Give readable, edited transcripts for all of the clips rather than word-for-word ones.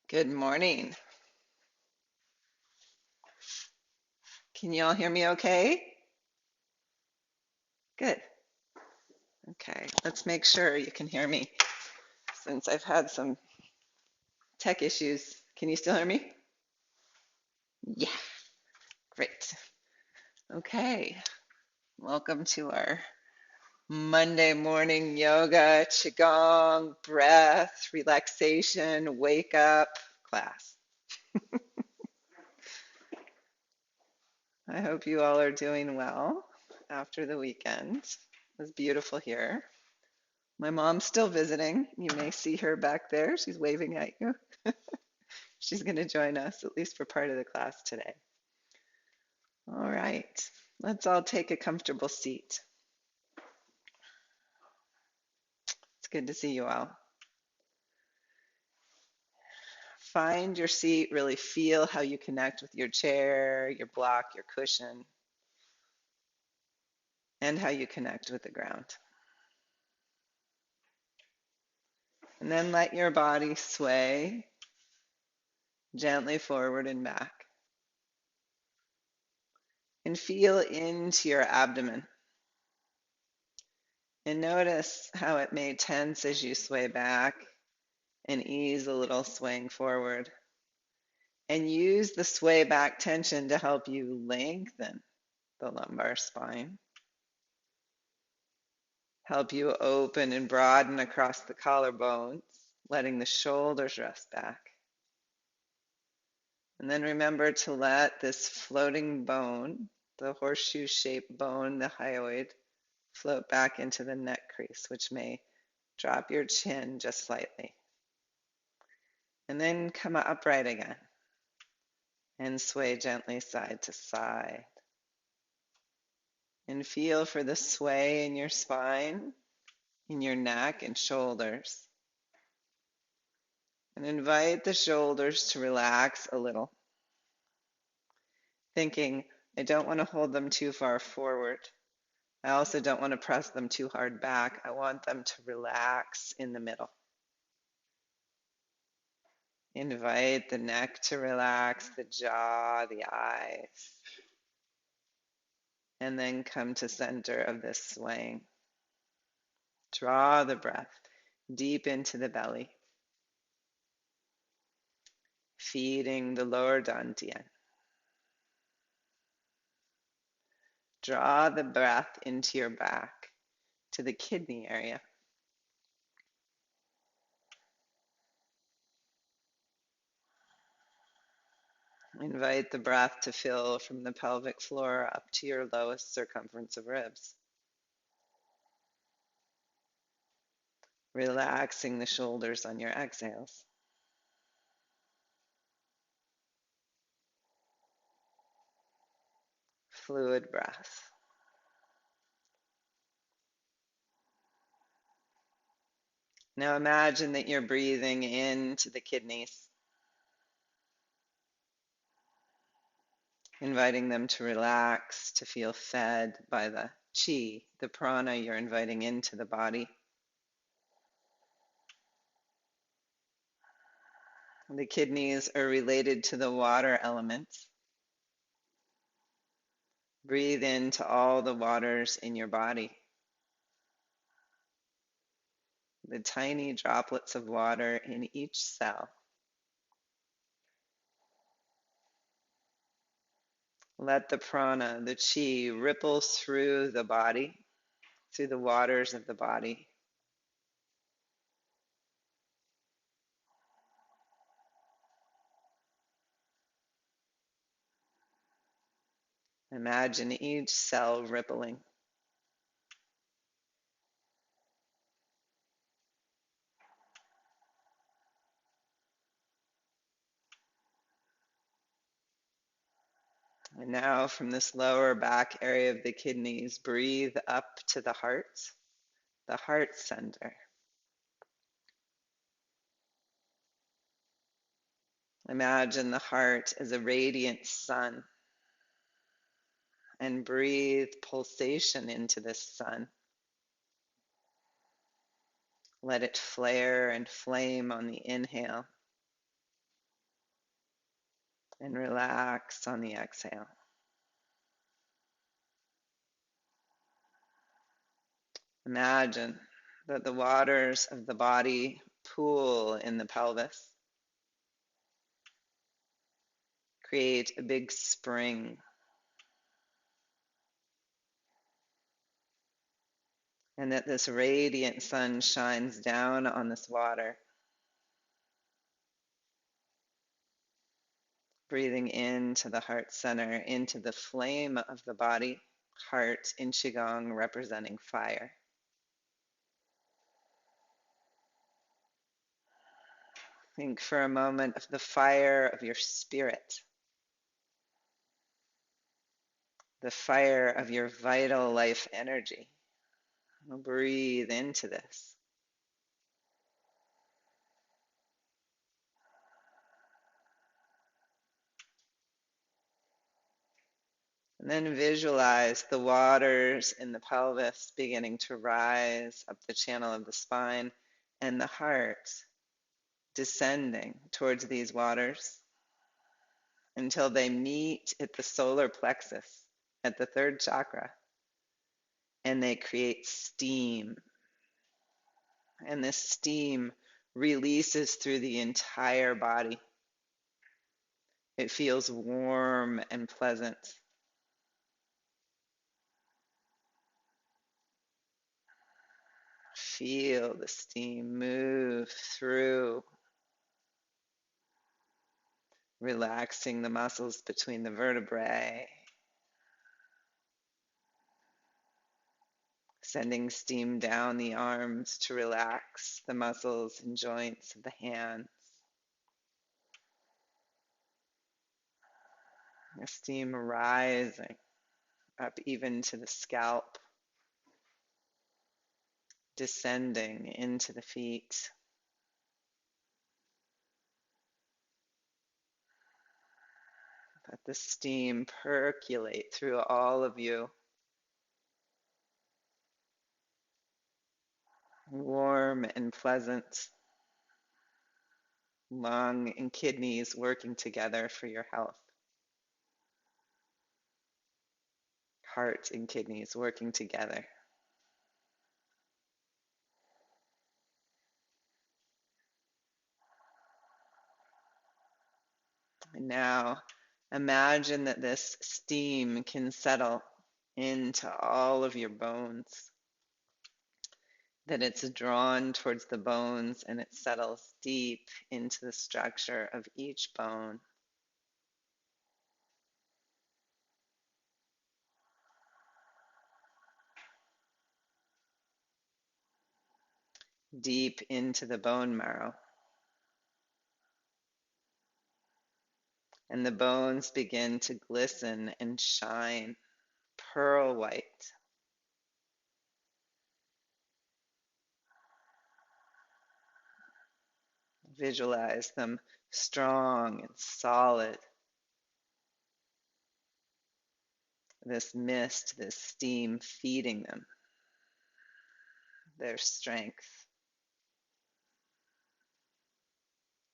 Good morning. Can you all hear me okay? Good. Okay, let's make sure you can hear me since I've had some tech issues. Can you still hear me? Yeah, great. Okay, welcome to our Monday morning yoga, qigong, breath, relaxation, wake up class. I hope you all are doing well after the weekend. It was beautiful here. My mom's still visiting. You may see her back there. She's waving at you. She's going to join us, at least for part of the class today. All right, let's all take a comfortable seat. It's good to see you all. Find your seat, really feel how you connect with your chair, your block, your cushion, and how you connect with the ground. And then let your body sway gently forward and back. And feel into your abdomen. And notice how it may tense as you sway back and ease a little swaying forward. And use the sway back tension to help you lengthen the lumbar spine, help you open and broaden across the collarbones, letting the shoulders rest back. And then remember to let this floating bone, the horseshoe-shaped bone, the hyoid, float back into the neck crease, which may drop your chin just slightly. And then come upright again and sway gently side to side. And feel for the sway in your spine, in your neck and shoulders. And invite the shoulders to relax a little. Thinking, I don't want to hold them too far forward. I also don't want to press them too hard back. I want them to relax in the middle. Invite the neck to relax, the jaw, the eyes. And then come to center of this swaying. Draw the breath deep into the belly, feeding the lower dantian. Draw the breath into your back to the kidney area. Invite the breath to fill from the pelvic floor up to your lowest circumference of ribs. Relaxing the shoulders on your exhales. Fluid breath. Now imagine that you're breathing into the kidneys, inviting them to relax, to feel fed by the chi, the prana you're inviting into the body. The kidneys are related to the water elements. Breathe into all the waters in your body. The tiny droplets of water in each cell. Let the prana, the chi, ripple through the body, through the waters of the body. Imagine each cell rippling. And now from this lower back area of the kidneys, breathe up to the heart center. Imagine the heart as a radiant sun and breathe pulsation into this sun. Let it flare and flame on the inhale. and relax on the exhale. Imagine that the waters of the body pool in the pelvis, create a big spring, and that this radiant sun shines down on this water, breathing into the heart center, into the flame of the body, heart in Qigong representing fire. Think for a moment of the fire of your spirit, the fire of your vital life energy. Breathe into this. And then visualize the waters in the pelvis beginning to rise up the channel of the spine, and the heart descending towards these waters until they meet at the solar plexus, at the third chakra, and they create steam. And this steam releases through the entire body. It feels warm and pleasant. Feel the steam move through, relaxing the muscles between the vertebrae, sending steam down the arms to relax the muscles and joints of the hands. The steam rising up even to the scalp, descending into the feet. Let the steam percolate through all of you. Warm and pleasant. Lung and kidneys working together for your health. Heart and kidneys working together. And now imagine that this steam can settle into all of your bones, that it's drawn towards the bones and it settles deep into the structure of each bone. Deep into the bone marrow. And the bones begin to glisten and shine, pearl white. Visualize them strong and solid. This mist, this steam feeding them, their strength,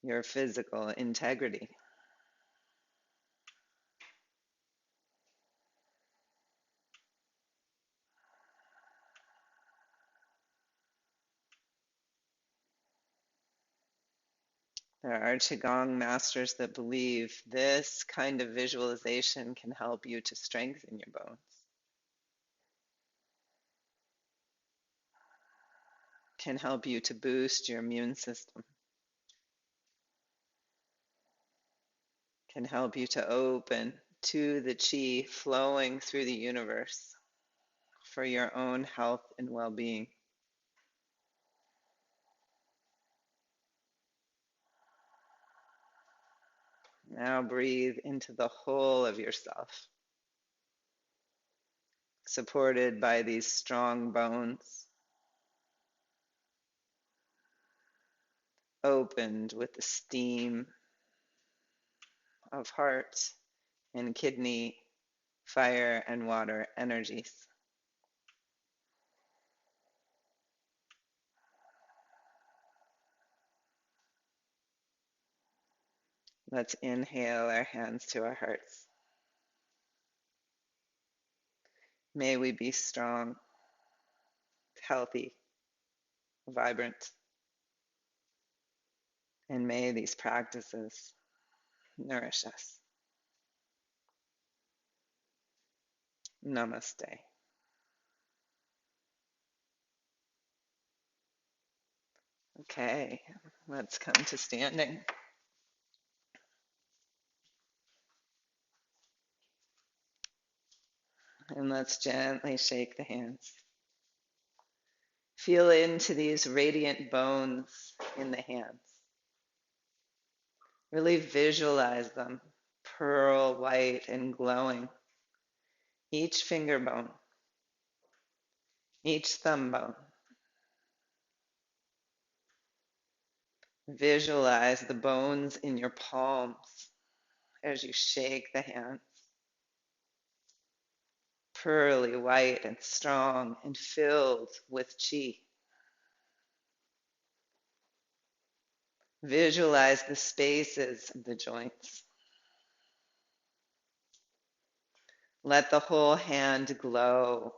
your physical integrity. There are Qigong masters that believe this kind of visualization can help you to strengthen your bones, can help you to boost your immune system, can help you to open to the qi flowing through the universe for your own health and well-being. Now breathe into the whole of yourself, supported by these strong bones, opened with the steam of heart and kidney, fire and water energies. Let's inhale our hands to our hearts. May we be strong, healthy, vibrant, and may these practices nourish us. Namaste. Okay, let's come to standing. And let's gently shake the hands. Feel into these radiant bones in the hands. Really visualize them, pearl white and glowing. Each finger bone, each thumb bone. Visualize the bones in your palms as you shake the hands. Pearly white and strong and filled with chi. Visualize the spaces of the joints. Let the whole hand glow,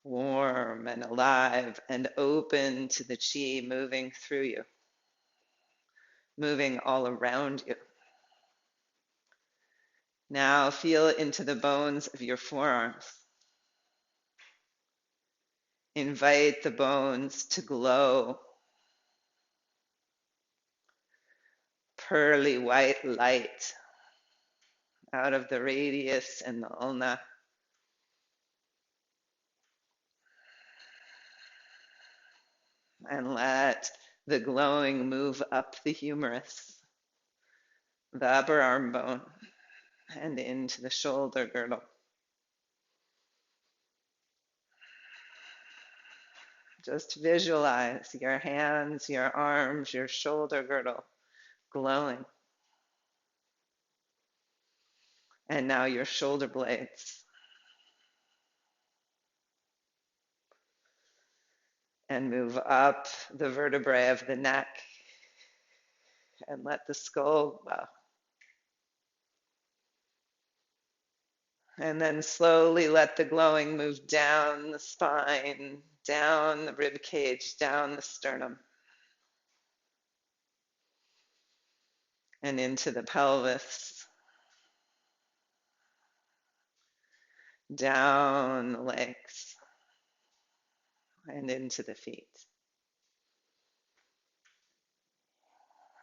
warm and alive and open to the chi moving through you, moving all around you. Now feel into the bones of your forearms. Invite the bones to glow. Pearly white light out of the radius and the ulna. And let the glowing move up the humerus, the upper arm bone, and into the shoulder girdle. Just visualize your hands, your arms, your shoulder girdle glowing. And now your shoulder blades. And move up the vertebrae of the neck and let the skull bow. And then slowly let the glowing move down the spine, down the rib cage, down the sternum, and into the pelvis, down the legs, and into the feet.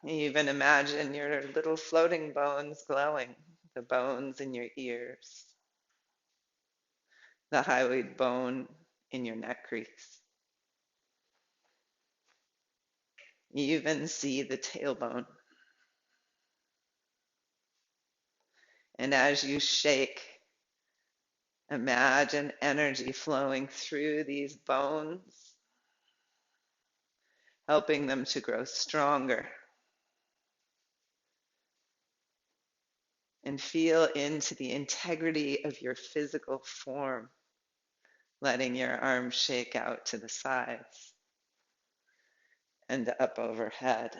Even imagine your little floating bones glowing, the bones in your ears, the hyoid bone in your neck crease. Even see the tailbone. And as you shake, imagine energy flowing through these bones, helping them to grow stronger. And feel into the integrity of your physical form, letting your arms shake out to the sides and up overhead.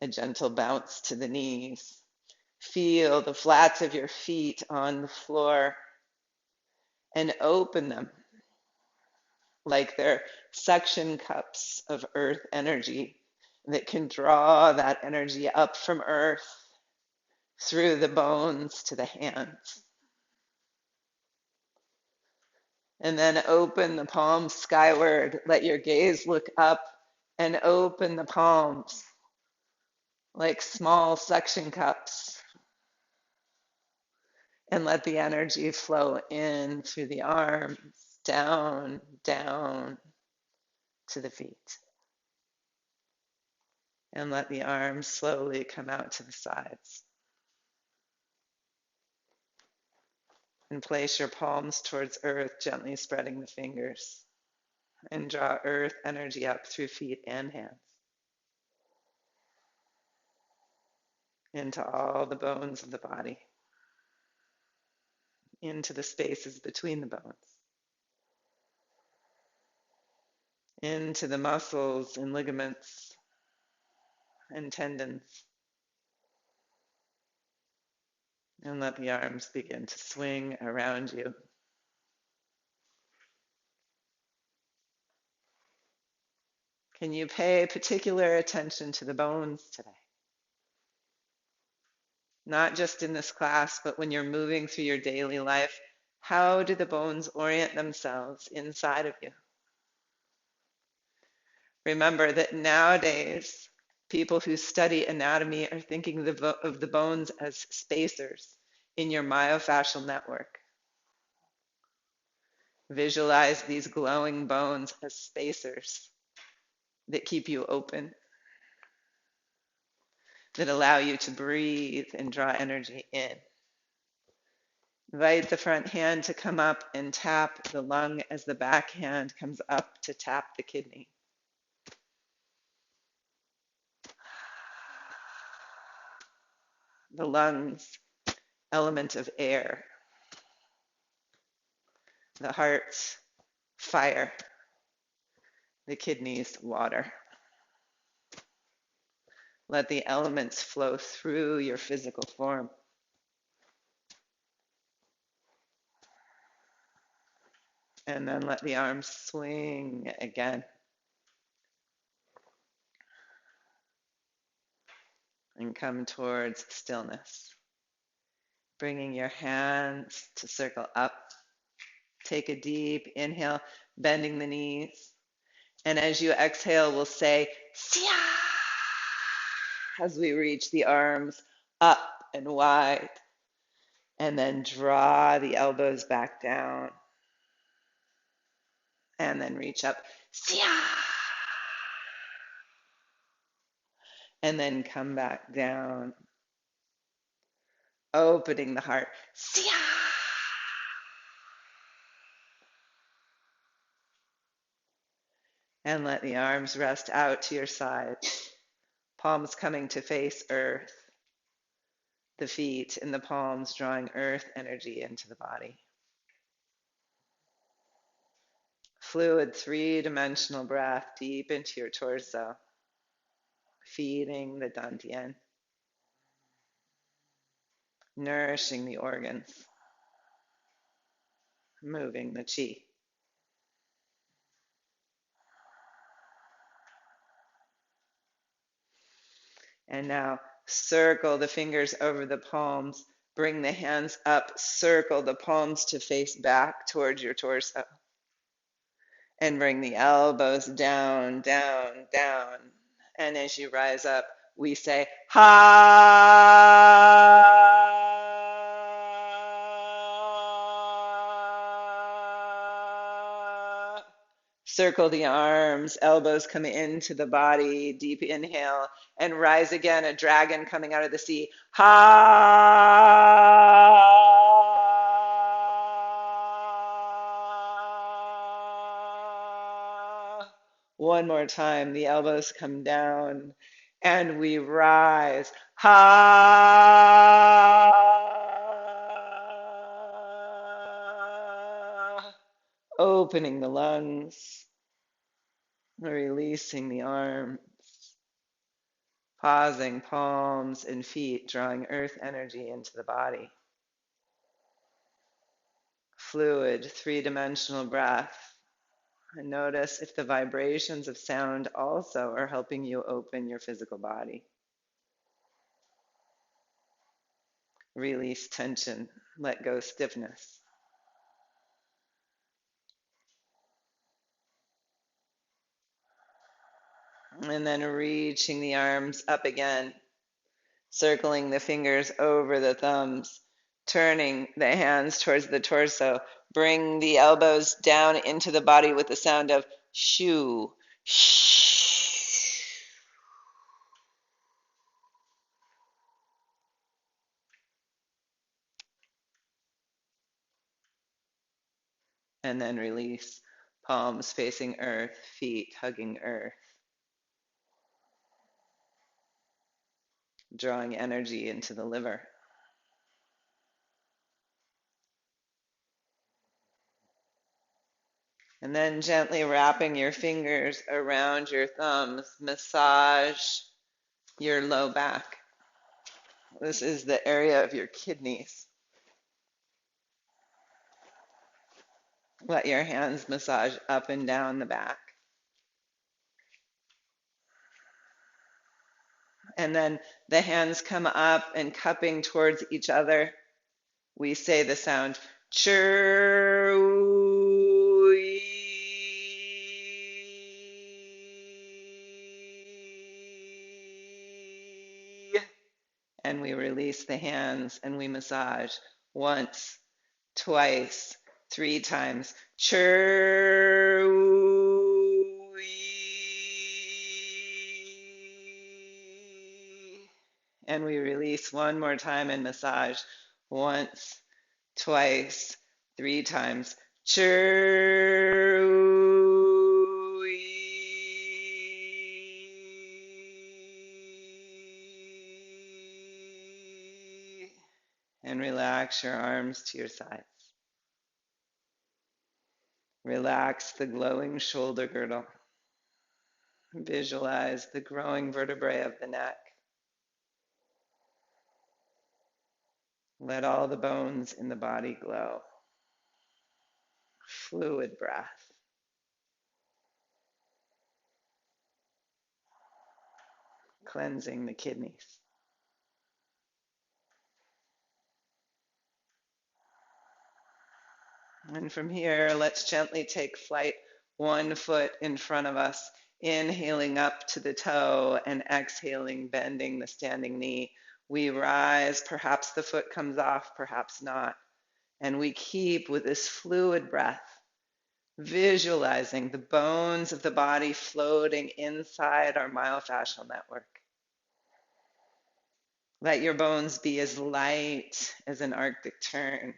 A gentle bounce to the knees. Feel the flats of your feet on the floor and open them like they're suction cups of earth energy that can draw that energy up from earth through the bones to the hands. And then open the palms skyward. Let your gaze look up and open the palms like small suction cups. And let the energy flow in through the arms, down, down to the feet. And let the arms slowly come out to the sides. And place your palms towards earth, gently spreading the fingers. And draw earth energy up through feet and hands. Into all the bones of the body. Into the spaces between the bones. Into the muscles and ligaments and tendons. And let the arms begin to swing around you. Can you pay particular attention to the bones today? Not just in this class, but when you're moving through your daily life, how do the bones orient themselves inside of you? Remember that nowadays, people who study anatomy are thinking of the bones as spacers in your myofascial network. Visualize these glowing bones as spacers that keep you open, that allow you to breathe and draw energy in. Invite the front hand to come up and tap the lung as the back hand comes up to tap the kidney. The lungs, element of air. The heart, fire. The kidneys, water. Let the elements flow through your physical form. And then let the arms swing again. And come towards stillness. Bringing your hands to circle up. Take a deep inhale, bending the knees. And as you exhale, we'll say, Sia, as we reach the arms up and wide. And then draw the elbows back down. And then reach up, Sia. And then come back down. Opening the heart, Sia. And let the arms rest out to your side. Palms coming to face earth. The feet in the palms drawing earth energy into the body. Fluid, three-dimensional breath deep into your torso. Feeding the dantian. Nourishing the organs. Moving the chi. And now circle the fingers over the palms. Bring the hands up. Circle the palms to face back towards your torso. And bring the elbows down, down, down. And as you rise up, we say, Ha. Circle the arms, elbows come into the body, deep inhale, and rise again, a dragon coming out of the sea. Ha. One more time, the elbows come down, and we rise. Ha. Opening the lungs, releasing the arms, pausing palms and feet, drawing earth energy into the body. Fluid, three-dimensional breath. And notice if the vibrations of sound also are helping you open your physical body. Release tension, let go stiffness. And then reaching the arms up again, circling the fingers over the thumbs, turning the hands towards the torso. Bring the elbows down into the body with the sound of shoo, shh. And then release, palms facing earth, feet hugging earth. Drawing energy into the liver. And then gently wrapping your fingers around your thumbs, massage your low back. This is the area of your kidneys. Let your hands massage up and down the back. And then the hands come up and cupping towards each other. We say the sound chur. And we release the hands and we massage once, twice, 3 times. Chur. And we release one more time and massage once, twice, 3 times. Chur. And relax your arms to your sides. Relax the glowing shoulder girdle. Visualize the growing vertebrae of the neck. Let all the bones in the body glow. Fluid breath. Cleansing the kidneys. And from here, let's gently take flight 1 foot in front of us, inhaling up to the toe and exhaling, bending the standing knee. We rise, perhaps the foot comes off, perhaps not. And we keep with this fluid breath, visualizing the bones of the body floating inside our myofascial network. Let your bones be as light as an Arctic tern.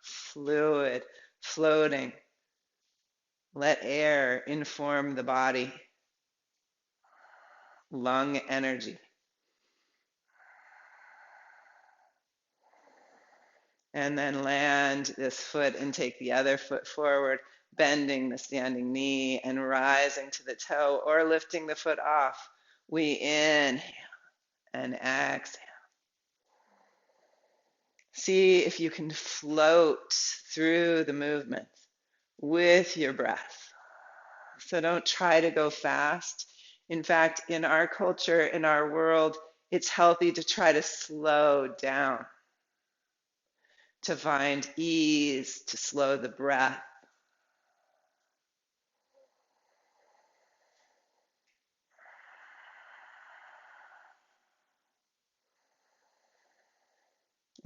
Fluid, floating. Let air inform the body. Lung energy. And then land this foot and take the other foot forward, bending the standing knee and rising to the toe or lifting the foot off. We inhale and exhale. See if you can float through the movement with your breath. So don't try to go fast. In fact, in our culture, in our world, it's healthy to try to slow down, to find ease, to slow the breath.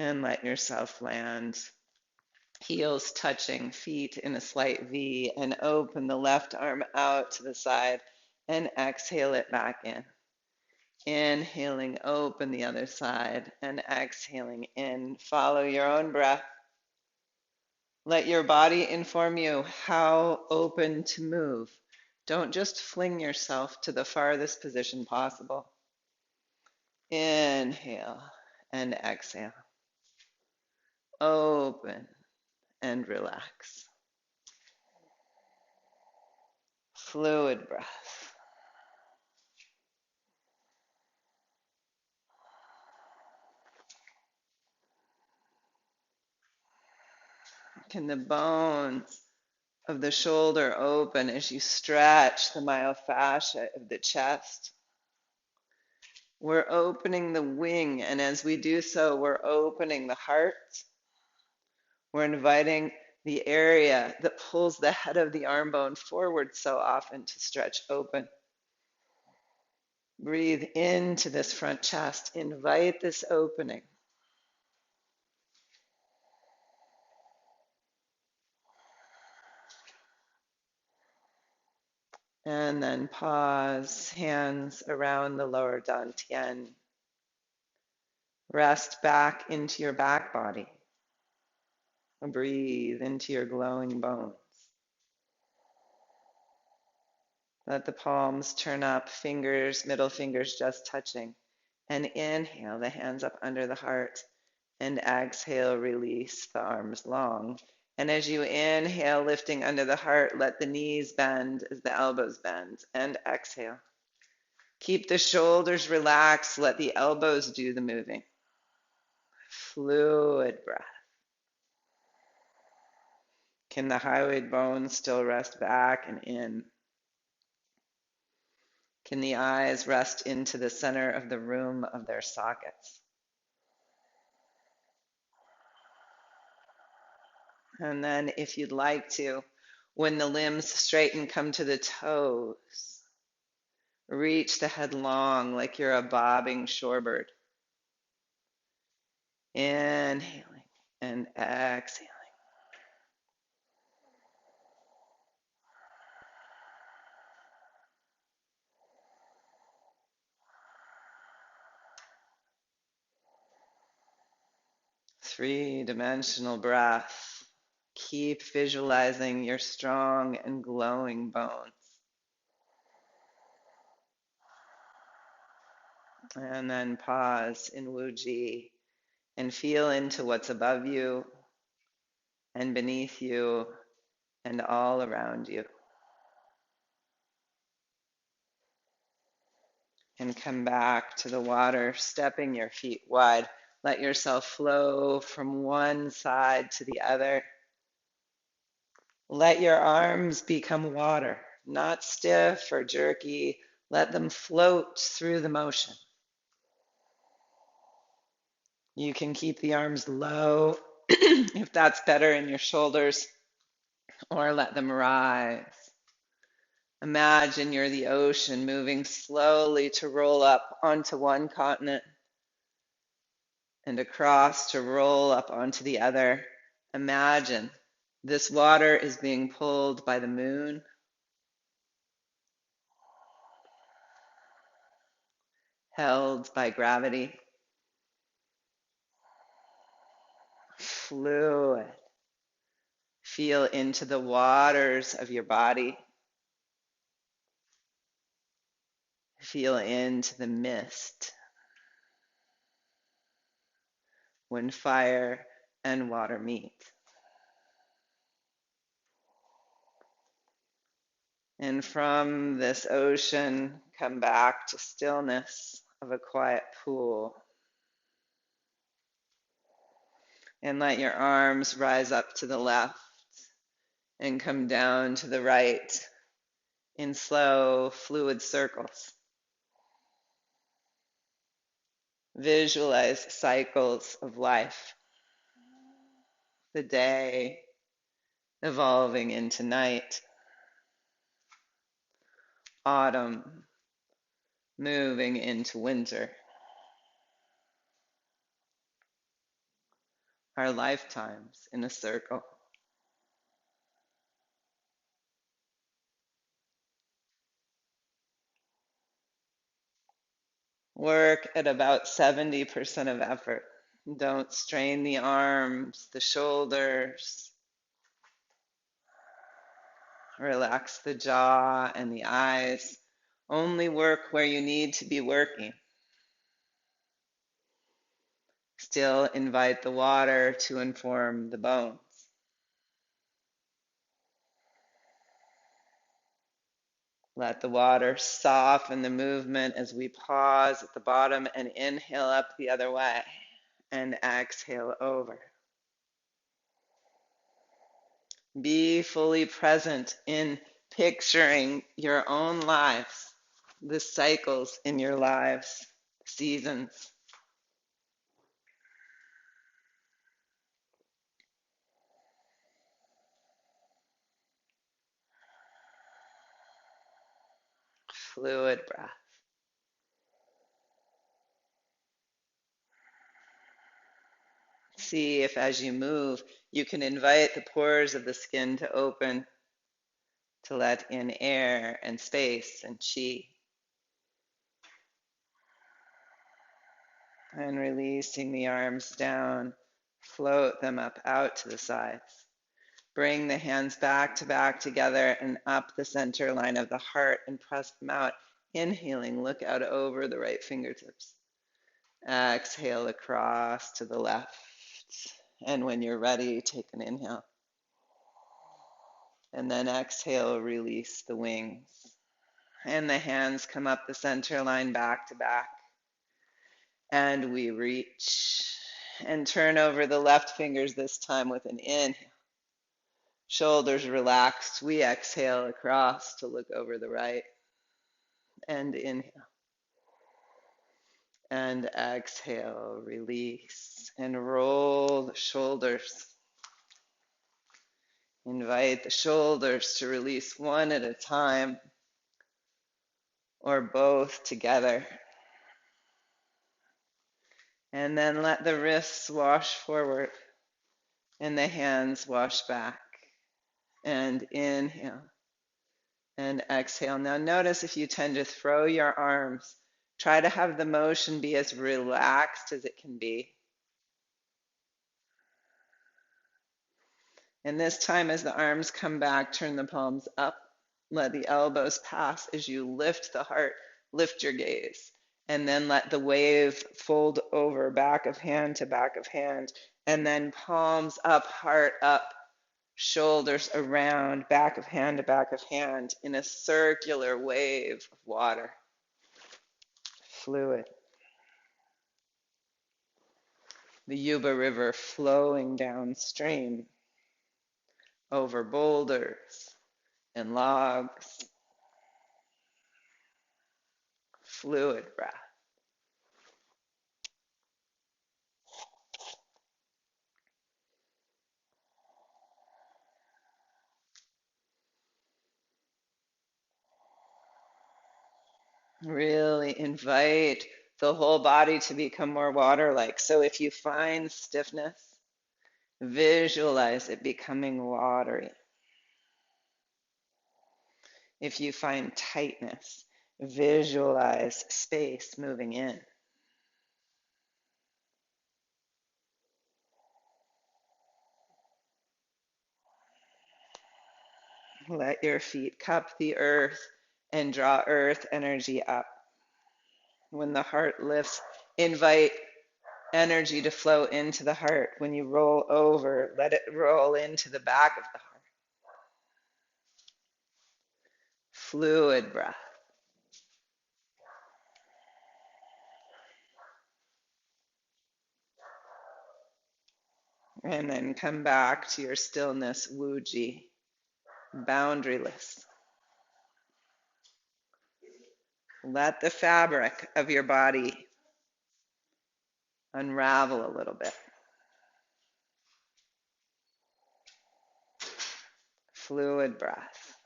And let yourself land. Heels touching, feet in a slight V, and open the left arm out to the side and exhale it back in. Inhaling, open the other side and exhaling in. Follow your own breath. Let your body inform you how open to move. Don't just fling yourself to the farthest position possible. Inhale and exhale. Open and relax. Fluid breath. Can the bones of the shoulder open as you stretch the myofascia of the chest? We're opening the wing, and as we do so, we're opening the heart. We're inviting the area that pulls the head of the arm bone forward so often to stretch open. Breathe into this front chest. Invite this opening. And then pause, hands around the lower dantian. Rest back into your back body. Breathe into your glowing bones. Let the palms turn up, fingers, middle fingers just touching. And inhale, the hands up under the heart. And exhale, release the arms long. And as you inhale, lifting under the heart, let the knees bend as the elbows bend. And exhale. Keep the shoulders relaxed. Let the elbows do the moving. Fluid breath. Can the hyoid bones still rest back and in? Can the eyes rest into the center of the room of their sockets? And then, if you'd like to, when the limbs straighten, come to the toes. Reach the head long like you're a bobbing shorebird. Inhaling and exhaling. Three-dimensional breath. Keep visualizing your strong and glowing bones. And then pause in Wu-Ji and feel into what's above you and beneath you and all around you. And come back to the water, stepping your feet wide. Let yourself flow from one side to the other. Let your arms become water, not stiff or jerky. Let them float through the motion. You can keep the arms low if that's better in your shoulders, or let them rise. Imagine you're the ocean moving slowly to roll up onto one continent and across to roll up onto the other. Imagine this water is being pulled by the moon, held by gravity, fluid. Feel into the waters of your body. Feel into the mist when fire and water meet. And from this ocean, come back to stillness of a quiet pool. And let your arms rise up to the left and come down to the right in slow, fluid circles. Visualize cycles of life. The day evolving into night. Autumn moving into winter. Our lifetimes in a circle. Work at about 70% of effort. Don't strain the arms, the shoulders. Relax the jaw and the eyes. Only work where you need to be working. Still invite the water to inform the bones. Let the water soften the movement as we pause at the bottom and inhale up the other way and exhale over. Be fully present in picturing your own lives, the cycles in your lives, seasons. Fluid breath. See if as you move, you can invite the pores of the skin to open, to let in air and space and chi. And releasing the arms down, float them up out to the sides. Bring the hands back to back together and up the center line of the heart and press them out. Inhaling, look out over the right fingertips. Exhale across to the left. And when you're ready, take an inhale. And then exhale, release the wings. And the hands come up the center line back to back. And we reach and turn over the left fingers this time with an inhale. Shoulders relaxed. We exhale across to look over the right. And inhale. And exhale, release. And roll the shoulders. Invite the shoulders to release one at a time or both together. And then let the wrists wash forward and the hands wash back. And inhale and exhale. Now notice if you tend to throw your arms, try to have the motion be as relaxed as it can be. And this time as the arms come back, turn the palms up. Let the elbows pass as you lift the heart, lift your gaze. And then let the wave fold over back of hand to back of hand. And then palms up, heart up, shoulders around, back of hand to back of hand in a circular wave of water. Fluid. The Yuba River flowing downstream over boulders and logs. Fluid breath. Really invite the whole body to become more water-like. So if you find stiffness, visualize it becoming watery. If you find tightness, visualize space moving in. Let your feet cup the earth and draw earth energy up. When the heart lifts, invite energy to flow into the heart. When you roll over, let it roll into the back of the heart. Fluid breath. And then come back to your stillness, Wuji, boundaryless. Let the fabric of your body unravel a little bit. Fluid breath.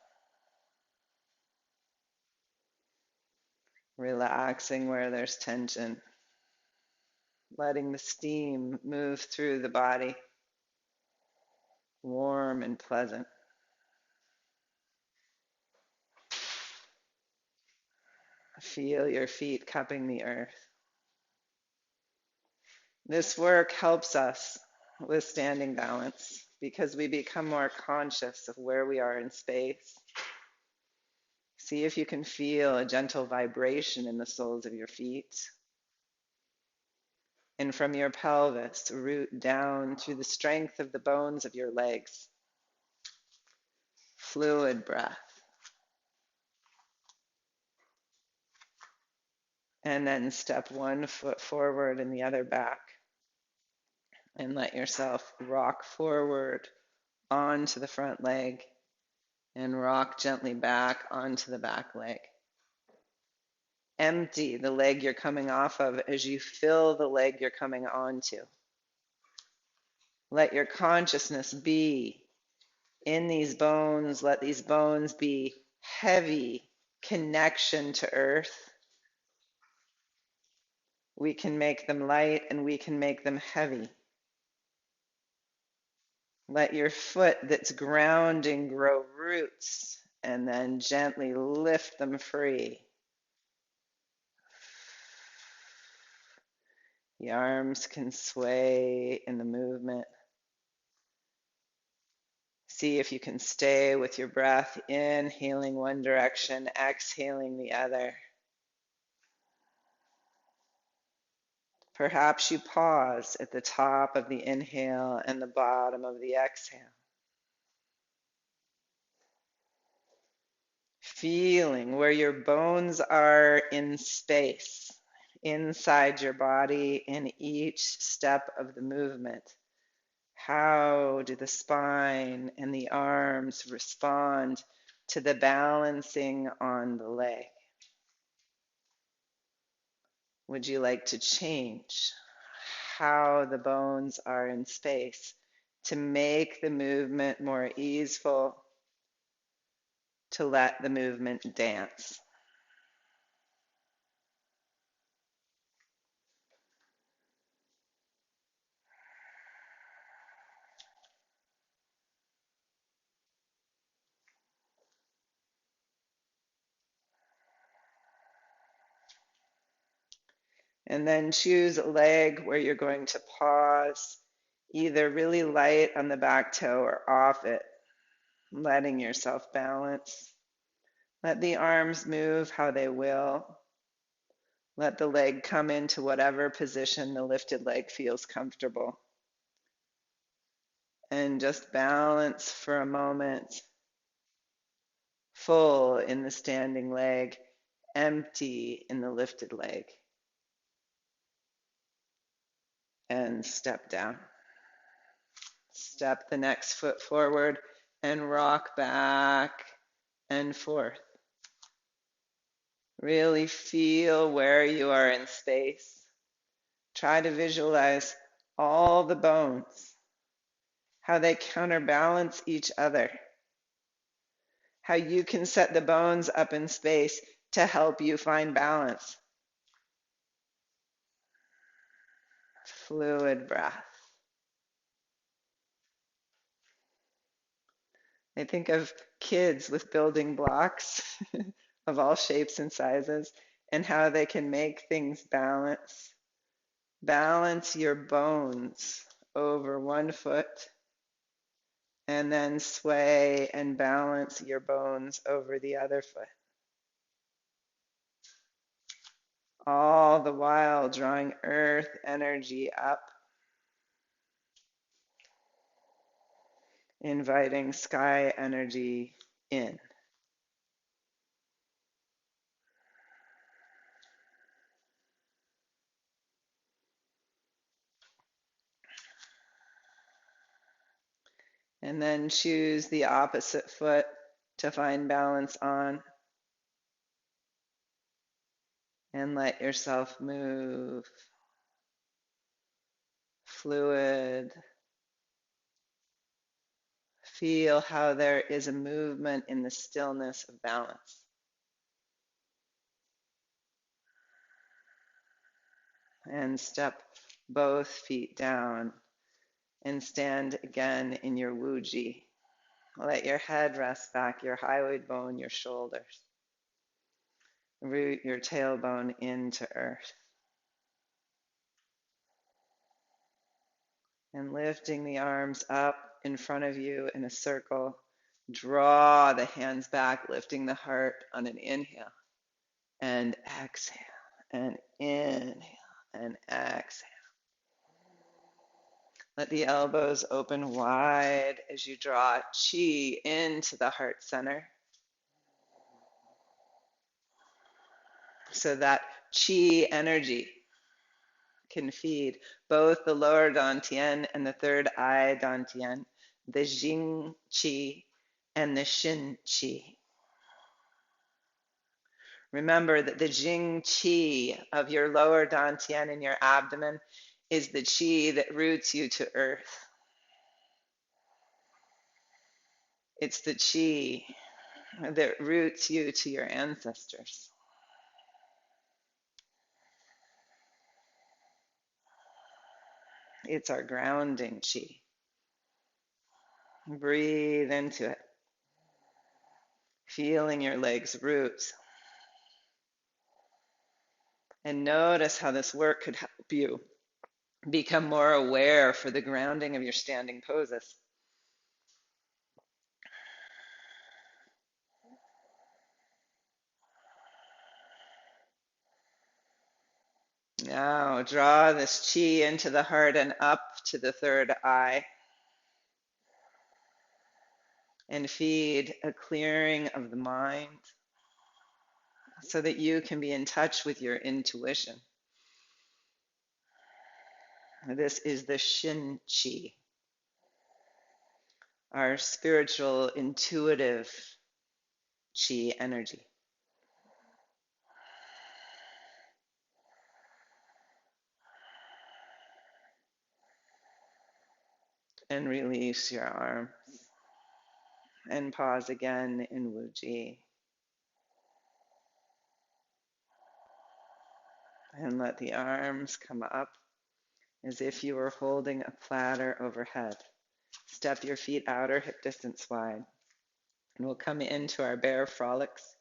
Relaxing where there's tension. Letting the steam move through the body. Warm and pleasant. Feel your feet cupping the earth. This work helps us with standing balance because we become more conscious of where we are in space. See if you can feel a gentle vibration in the soles of your feet. And from your pelvis, root down through the strength of the bones of your legs. Fluid breath. And then step one foot forward and the other back. And let yourself rock forward onto the front leg and rock gently back onto the back leg. Empty the leg you're coming off of as you fill the leg you're coming onto. Let your consciousness be in these bones. Let these bones be heavy connection to earth. We can make them light and we can make them heavy. Let your foot that's grounding grow roots and then gently lift them free. The arms can sway in the movement. See if you can stay with your breath, inhaling one direction, exhaling the other. Perhaps you pause at the top of the inhale and the bottom of the exhale. Feeling where your bones are in space, inside your body in each step of the movement. How do the spine and the arms respond to the balancing on the leg? Would you like to change how the bones are in space to make the movement more easeful, to let the movement dance? And then choose a leg where you're going to pause, either really light on the back toe or off it, letting yourself balance. Let the arms move how they will. Let the leg come into whatever position the lifted leg feels comfortable. And just balance for a moment, full in the standing leg, empty in the lifted leg. And step down. Step the next foot forward and rock back and forth. Really feel where you are in space. Try to visualize all the bones, how they counterbalance each other, how you can set the bones up in space to help you find balance. Fluid breath. I think of kids with building blocks of all shapes and sizes and how they can make things balance. Balance your bones over one foot and then sway and balance your bones over the other foot. All the while drawing earth energy up, inviting sky energy in. And then choose the opposite foot to find balance on. And let yourself move. Fluid. Feel how there is a movement in the stillness of balance. And step both feet down and stand again in your wuji. Let your head rest back, your hyoid bone, your shoulders. Root your tailbone into earth. And lifting the arms up in front of you in a circle. Draw the hands back, lifting the heart on an inhale. And exhale. And inhale. And exhale. Let the elbows open wide as you draw chi into the heart center. So that chi energy can feed both the lower dantian and the third eye dantian, the jing chi and the shin chi. Remember that the jing chi of your lower dantian in your abdomen is the chi that roots you to earth. It's the chi that roots you to your ancestors. It's our grounding chi. Breathe into it. Feeling your legs' roots. And notice how this work could help you become more aware for the grounding of your standing poses. Now draw this chi into the heart and up to the third eye. And feed a clearing of the mind, so that you can be in touch with your intuition. This is the Shin Chi, our spiritual, intuitive Chi energy. And release your arms. And pause again in Wu Ji. And let the arms come up as if you were holding a platter overhead. Step your feet out or hip distance wide. And we'll come into our bear frolics.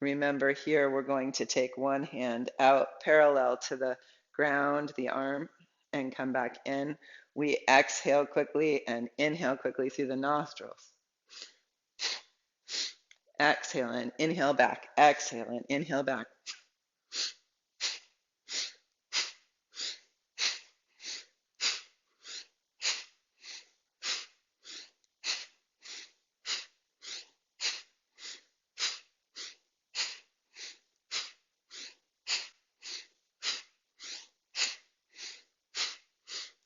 Remember here we're going to take one hand out parallel to the ground, the arm, and come back in. We exhale quickly and inhale quickly through the nostrils. Exhale and inhale back. Exhale and inhale back.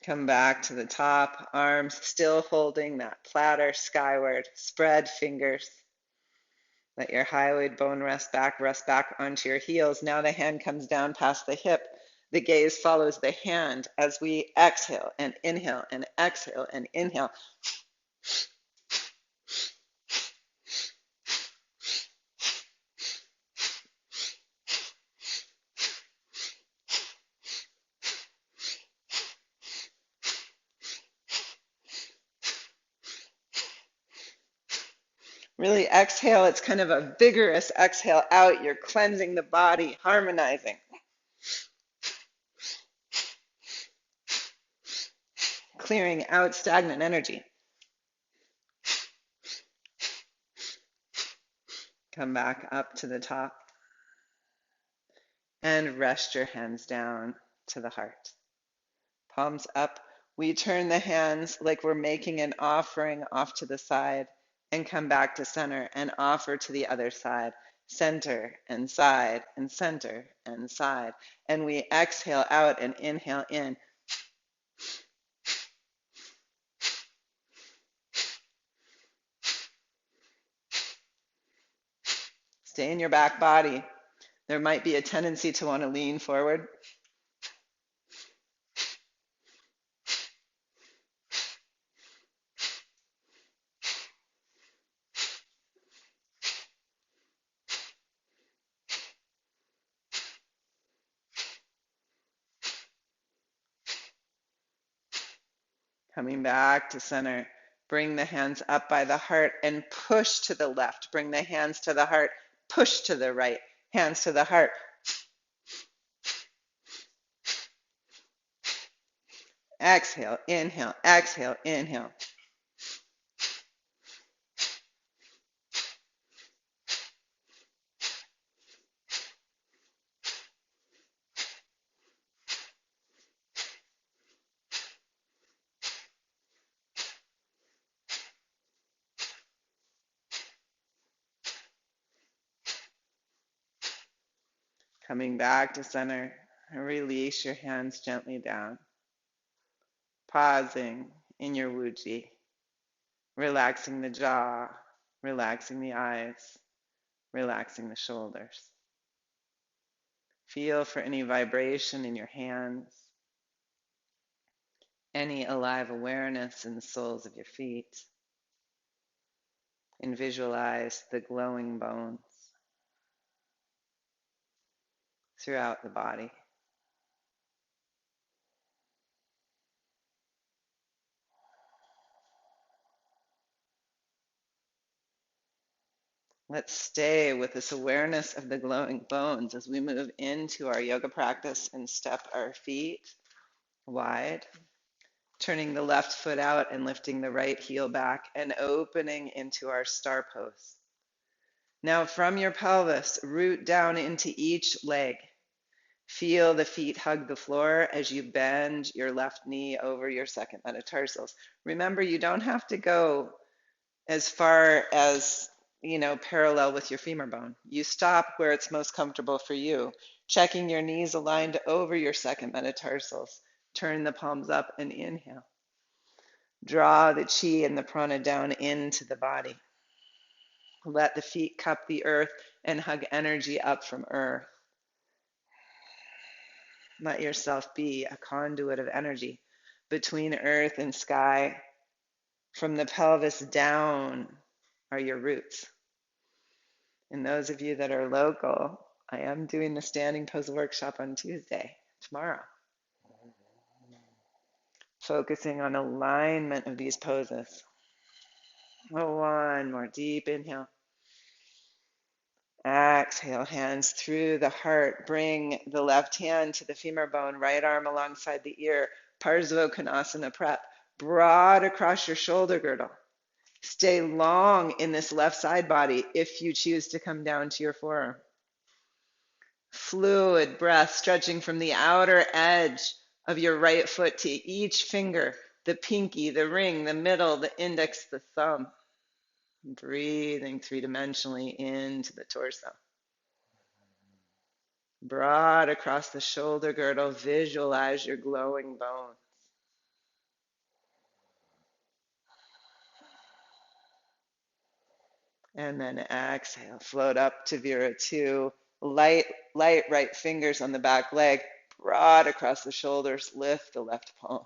Come back to the top, arms still holding that platter skyward. Spread fingers. Let your hyoid bone rest back onto your heels. Now the hand comes down past the hip. The gaze follows the hand as we exhale and inhale and exhale and inhale. Really exhale, it's kind of a vigorous exhale out. You're cleansing the body, harmonizing. Clearing out stagnant energy. Come back up to the top. And rest your hands down to the heart. Palms up. We turn the hands like we're making an offering off to the side and come back to center and offer to the other side. Center and side and center and side. And we exhale out and inhale in. Stay in your back body. There might be a tendency to want to lean forward. Coming back to center. Bring the hands up by the heart and push to the left. Bring the hands to the heart. Push to the right. Hands to the heart. Exhale, inhale, exhale, inhale. Coming back to center, release your hands gently down. Pausing in your Wu Ji, relaxing the jaw, relaxing the eyes, relaxing the shoulders. Feel for any vibration in your hands, any alive awareness in the soles of your feet, and visualize the glowing bones throughout the body. Let's stay with this awareness of the glowing bones as we move into our yoga practice and step our feet wide, turning the left foot out and lifting the right heel back and opening into our star pose. Now from your pelvis, root down into each leg. Feel the feet hug the floor as you bend your left knee over your second metatarsals. Remember, you don't have to go as far as parallel with your femur bone. You stop where it's most comfortable for you, checking your knees aligned over your second metatarsals. Turn the palms up and inhale. Draw the chi and the prana down into the body. Let the feet cup the earth and hug energy up from earth. Let yourself be a conduit of energy between earth and sky. From the pelvis down are your roots. And those of you that are local, I am doing the standing pose workshop on Tuesday, tomorrow, focusing on alignment of these poses. One more deep inhale. Exhale, hands through the heart. Bring the left hand to the femur bone, right arm alongside the ear. Parsvakonasana prep. Broad across your shoulder girdle. Stay long in this left side body if you choose to come down to your forearm. Fluid breath stretching from the outer edge of your right foot to each finger, the pinky, the ring, the middle, the index, the thumb. Breathing three-dimensionally into the torso. Broad across the shoulder girdle, visualize your glowing bones. And then exhale, float up to Vira 2. Light right fingers on the back leg, broad across the shoulders, lift the left palm.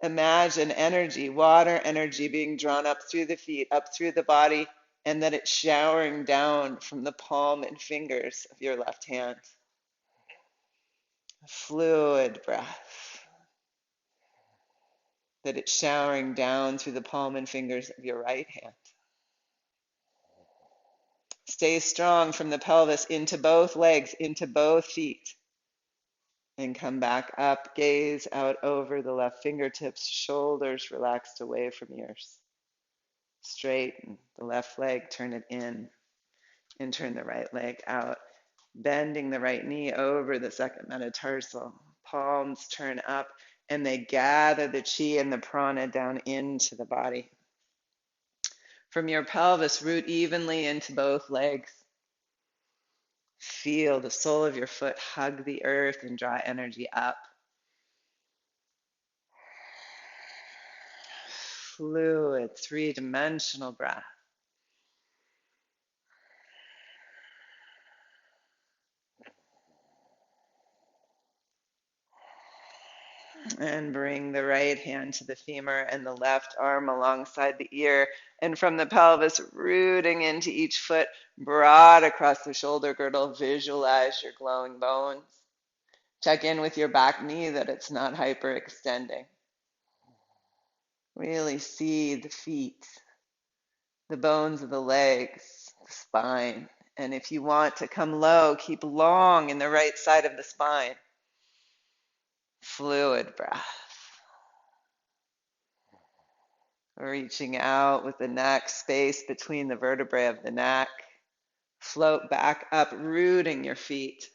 Imagine energy, water energy being drawn up through the feet, up through the body, and that it's showering down from the palm and fingers of your left hand. Fluid breath. That it's showering down through the palm and fingers of your right hand. Stay strong from the pelvis into both legs, into both feet. And come back up, gaze out over the left fingertips, shoulders relaxed away from ears. Straighten the left leg, turn it in, and turn the right leg out. Bending the right knee over the second metatarsal. Palms turn up, and they gather the chi and the prana down into the body. From your pelvis, root evenly into both legs. Feel the sole of your foot hug the earth and draw energy up. Fluid, three-dimensional breath. And bring the right hand to the femur and the left arm alongside the ear. And from the pelvis, rooting into each foot, broad across the shoulder girdle, visualize your glowing bones. Check in with your back knee that it's not hyperextending. Really see the feet, the bones of the legs, the spine. And if you want to come low, keep long in the right side of the spine. Fluid breath. Reaching out with the neck, space between the vertebrae of the neck. Float back up, rooting your feet.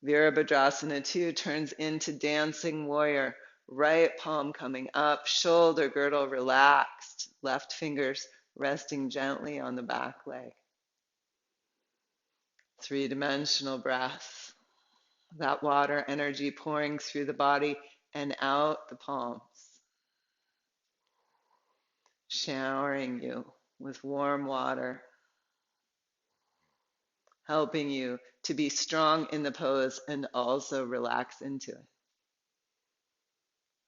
Virabhadrasana 2 turns into dancing warrior. Right palm coming up, shoulder girdle relaxed. Left fingers resting gently on the back leg. Three-dimensional breath. That water energy pouring through the body and out the palms. Showering you with warm water, helping you to be strong in the pose and also relax into it.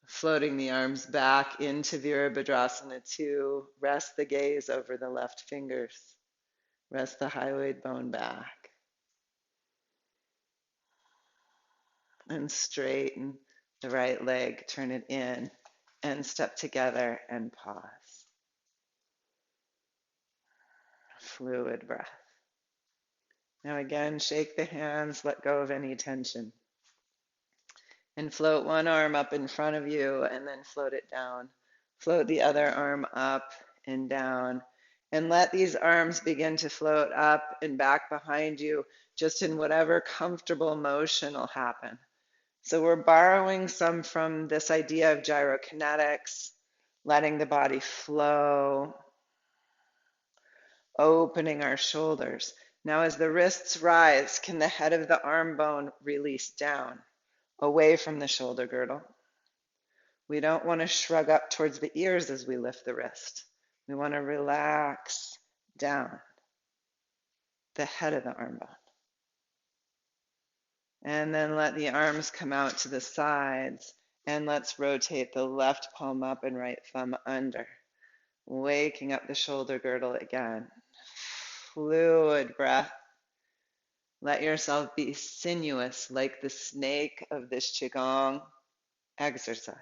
Floating the arms back into Virabhadrasana 2, rest the gaze over the left fingers, rest the hyoid bone back, and straighten the right leg, turn it in, and step together and pause. Fluid breath. Now again, shake the hands, let go of any tension. And float one arm up in front of you and then float it down. Float the other arm up and down. And let these arms begin to float up and back behind you, just in whatever comfortable motion will happen. So we're borrowing some from this idea of gyrokinetics, letting the body flow. opening our shoulders. Now, as the wrists rise, can the head of the arm bone release down, away from the shoulder girdle? We don't want to shrug up towards the ears as we lift the wrist. We want to relax down the head of the arm bone. And then let the arms come out to the sides. And let's rotate the left palm up and right thumb under. Waking up the shoulder girdle again. Fluid breath. Let yourself be sinuous like the snake of this Qigong exercise.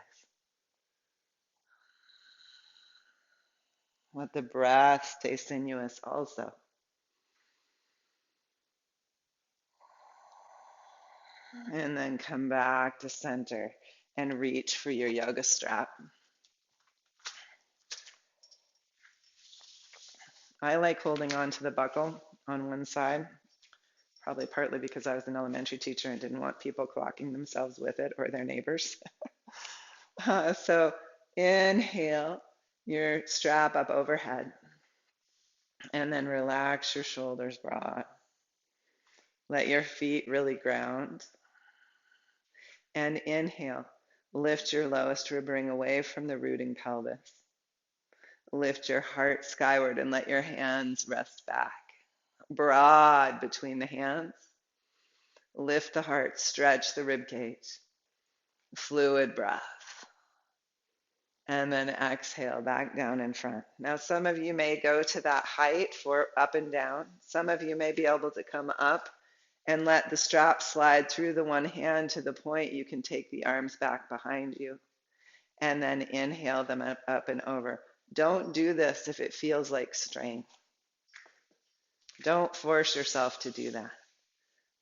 Let the breath stay sinuous also. And then come back to center and reach for your yoga strap. I like holding on to the buckle on one side, probably partly because I was an elementary teacher and didn't want people clocking themselves with it or their neighbors. So inhale your strap up overhead and then relax your shoulders broad. Let your feet really ground. And inhale, lift your lowest rib ring away from the rooting pelvis. Lift your heart skyward and let your hands rest back. Broad between the hands. Lift the heart, stretch the rib cage. Fluid breath. And then exhale back down in front. Now some of you may go to that height for up and down. Some of you may be able to come up and let the strap slide through the one hand to the point you can take the arms back behind you. And then inhale them up and over. Don't do this if it feels like strain. Don't force yourself to do that.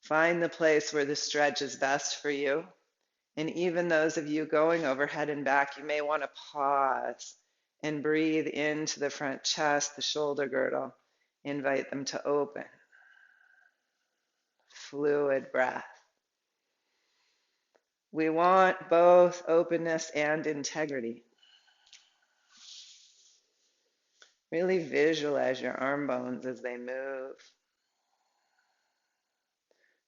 Find the place where the stretch is best for you. And even those of you going overhead and back, you may want to pause and breathe into the front chest, the shoulder girdle. Invite them to open. Fluid breath. We want both openness and integrity. Really visualize your arm bones as they move.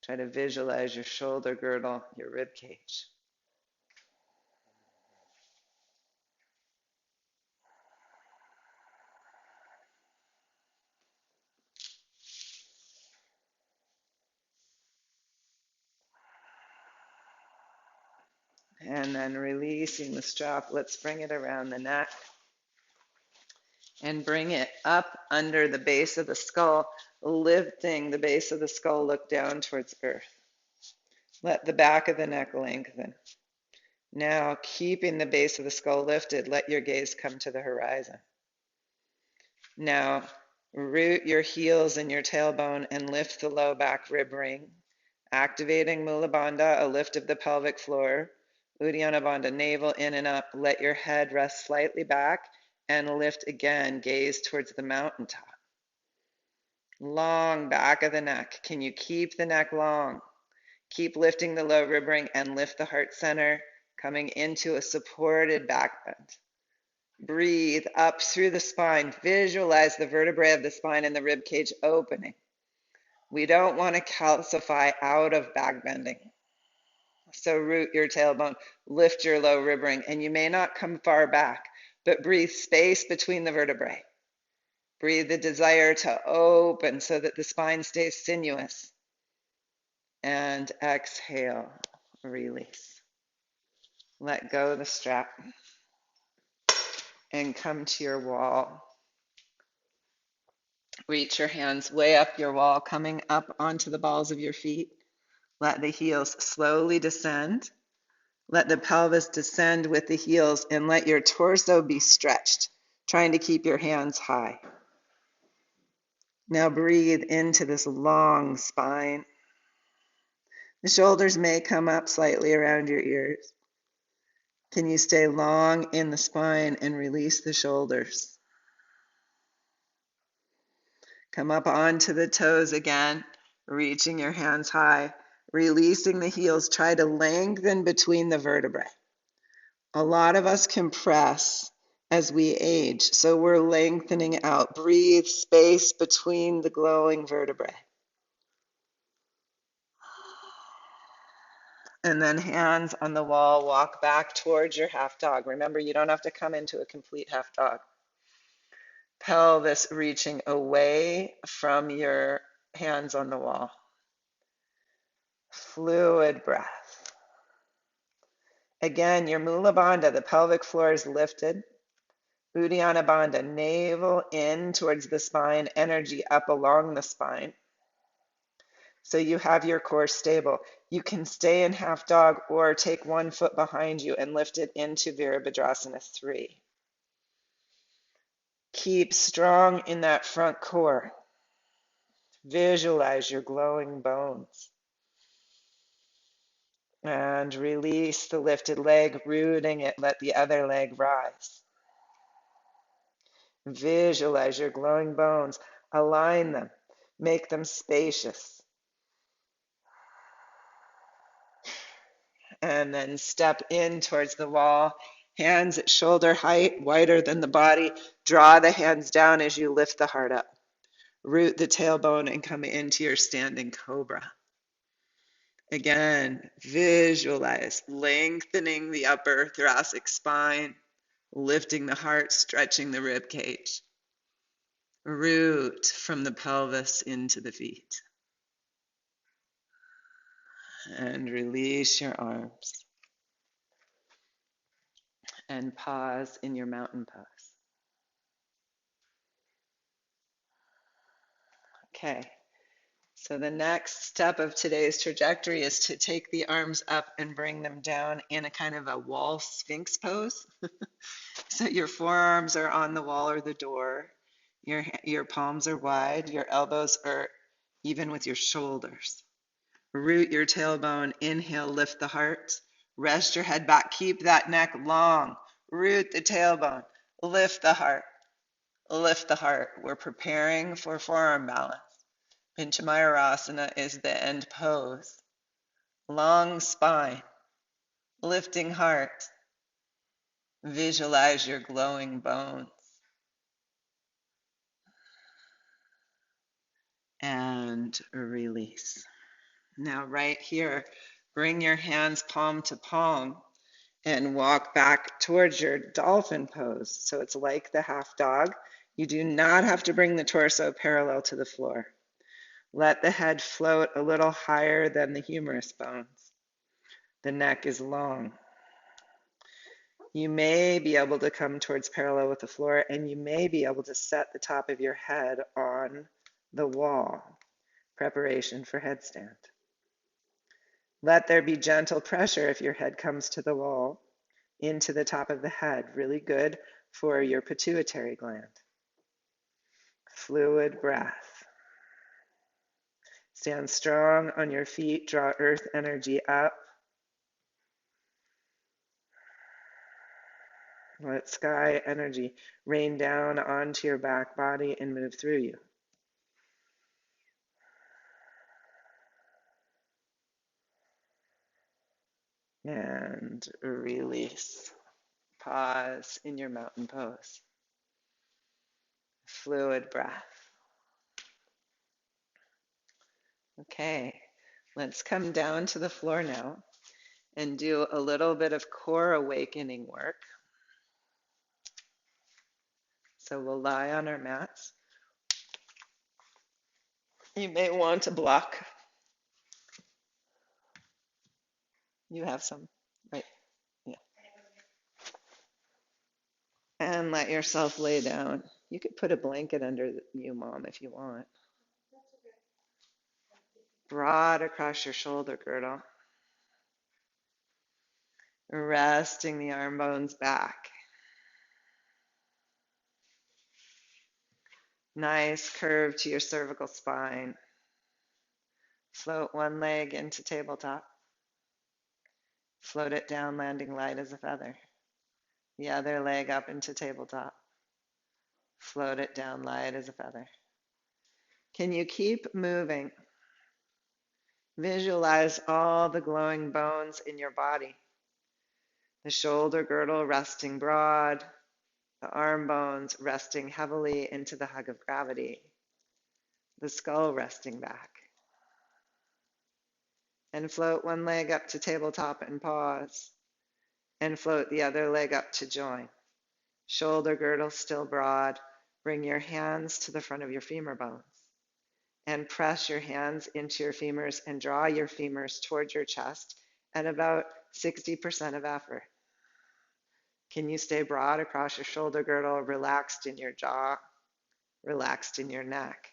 Try to visualize your shoulder girdle, your rib cage. And then releasing the strap, let's bring it around the neck and bring it up under the base of the skull, lifting the base of the skull, look down towards earth. Let the back of the neck lengthen. Now, keeping the base of the skull lifted, let your gaze come to the horizon. Now, root your heels in your tailbone and lift the low back rib ring, activating Mula Bandha, a lift of the pelvic floor. Uddiyana Bandha, navel in and up. Let your head rest slightly back and lift again. Gaze towards the mountaintop. Long back of the neck. Can you keep the neck long? Keep lifting the low rib ring and lift the heart center, coming into a supported back bend. Breathe up through the spine. Visualize the vertebrae of the spine and the rib cage opening. We don't want to calcify out of back bending. So root your tailbone, lift your low rib ring, and you may not come far back, but breathe space between the vertebrae. Breathe the desire to open so that the spine stays sinuous. And exhale, release. Let go of the strap and come to your wall. Reach your hands way up your wall, coming up onto the balls of your feet. Let the heels slowly descend. Let the pelvis descend with the heels and let your torso be stretched, trying to keep your hands high. Now breathe into this long spine. The shoulders may come up slightly around your ears. Can you stay long in the spine and release the shoulders? Come up onto the toes again, reaching your hands high. Releasing the heels, try to lengthen between the vertebrae. A lot of us compress as we age. So we're lengthening out. Breathe space between the glowing vertebrae. And then hands on the wall, walk back towards your half dog. Remember, you don't have to come into a complete half dog. Pelvis reaching away from your hands on the wall. Fluid breath. Again, your Mula Bandha, the pelvic floor is lifted. Uddiyana Bandha, navel in towards the spine, energy up along the spine. So you have your core stable. You can stay in half dog or take one foot behind you and lift it into Virabhadrasana 3. Keep strong in that front core. Visualize your glowing bones. And release the lifted leg, rooting it, let the other leg rise. Visualize your glowing bones, align them, make them spacious. And then step in towards the wall, hands at shoulder height, wider than the body. Draw the hands down as you lift the heart up. Root the tailbone and come into your standing cobra. Again, visualize lengthening the upper thoracic spine, lifting the heart, stretching the rib cage. Root from the pelvis into the feet. And release your arms. And pause in your mountain pose. Okay, so the next step of today's trajectory is to take the arms up and bring them down in a kind of a wall sphinx pose. So your forearms are on the wall or the door. Your palms are wide. Your elbows are even with your shoulders. Root your tailbone. Inhale, lift the heart. Rest your head back. Keep that neck long. Root the tailbone. Lift the heart. Lift the heart. We're preparing for forearm balance. Pincha Mayurasana is the end pose. Long spine. Lifting heart. Visualize your glowing bones. And release. Now right here, bring your hands palm to palm and walk back towards your dolphin pose. So it's like the half dog. You do not have to bring the torso parallel to the floor. Let the head float a little higher than the humerus bones. The neck is long. You may be able to come towards parallel with the floor, and you may be able to set the top of your head on the wall. Preparation for headstand. Let there be gentle pressure if your head comes to the wall, into the top of the head. Really good for your pituitary gland. Fluid breath. Stand strong on your feet. Draw earth energy up. Let sky energy rain down onto your back body and move through you. And release. Pause in your mountain pose. Fluid breath. Okay, let's come down to the floor now and do a little bit of core awakening work. So we'll lie on our mats. You may want to block. You have some, right? Yeah. And let yourself lay down. You could put a blanket under you, Mom, if you want. Broad across your shoulder girdle. Resting the arm bones back. Nice curve to your cervical spine. Float one leg into tabletop. Float it down, landing light as a feather. The other leg up into tabletop. Float it down, light as a feather. Can you keep moving? Visualize all the glowing bones in your body. The shoulder girdle resting broad. The arm bones resting heavily into the hug of gravity. The skull resting back. And float one leg up to tabletop and pause. And float the other leg up to join. Shoulder girdle still broad. Bring your hands to the front of your femur bones. And press your hands into your femurs and draw your femurs towards your chest at about 60% of effort. Can you stay broad across your shoulder girdle, relaxed in your jaw, relaxed in your neck?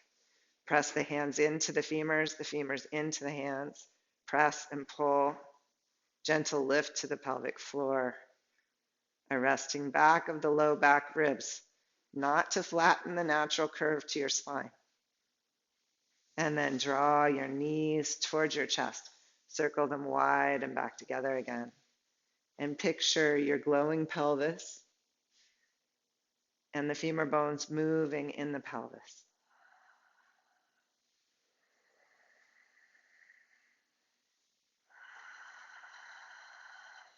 Press the hands into the femurs into the hands. Press and pull. Gentle lift to the pelvic floor. A resting back of the low back ribs, not to flatten the natural curve to your spine. And then draw your knees towards your chest. Circle them wide and back together again. And picture your glowing pelvis and the femur bones moving in the pelvis.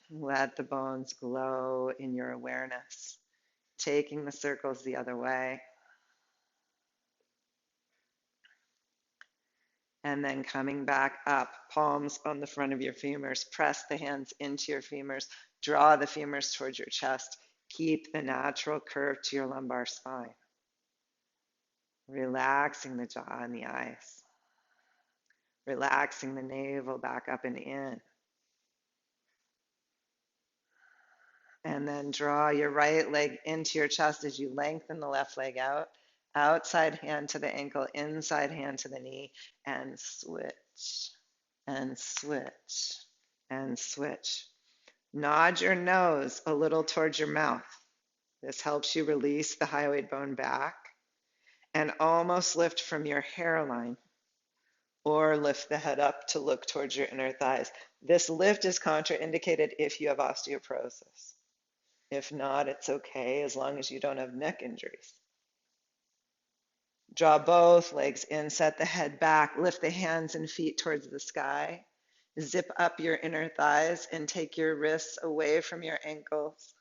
Let the bones glow in your awareness, taking the circles the other way. And then coming back up, palms on the front of your femurs. Press the hands into your femurs. Draw the femurs towards your chest. Keep the natural curve to your lumbar spine. Relaxing the jaw and the eyes. Relaxing the navel back up and in. And then draw your right leg into your chest as you lengthen the left leg out. Outside hand to the ankle, inside hand to the knee, and switch, and switch, and switch. Nod your nose a little towards your mouth. This helps you release the hyoid bone back and almost lift from your hairline, or lift the head up to look towards your inner thighs. This lift is contraindicated if you have osteoporosis. If not, it's okay as long as you don't have neck injuries. Draw both legs in, set the head back, lift the hands and feet towards the sky. Zip up your inner thighs and take your wrists away from your ankles,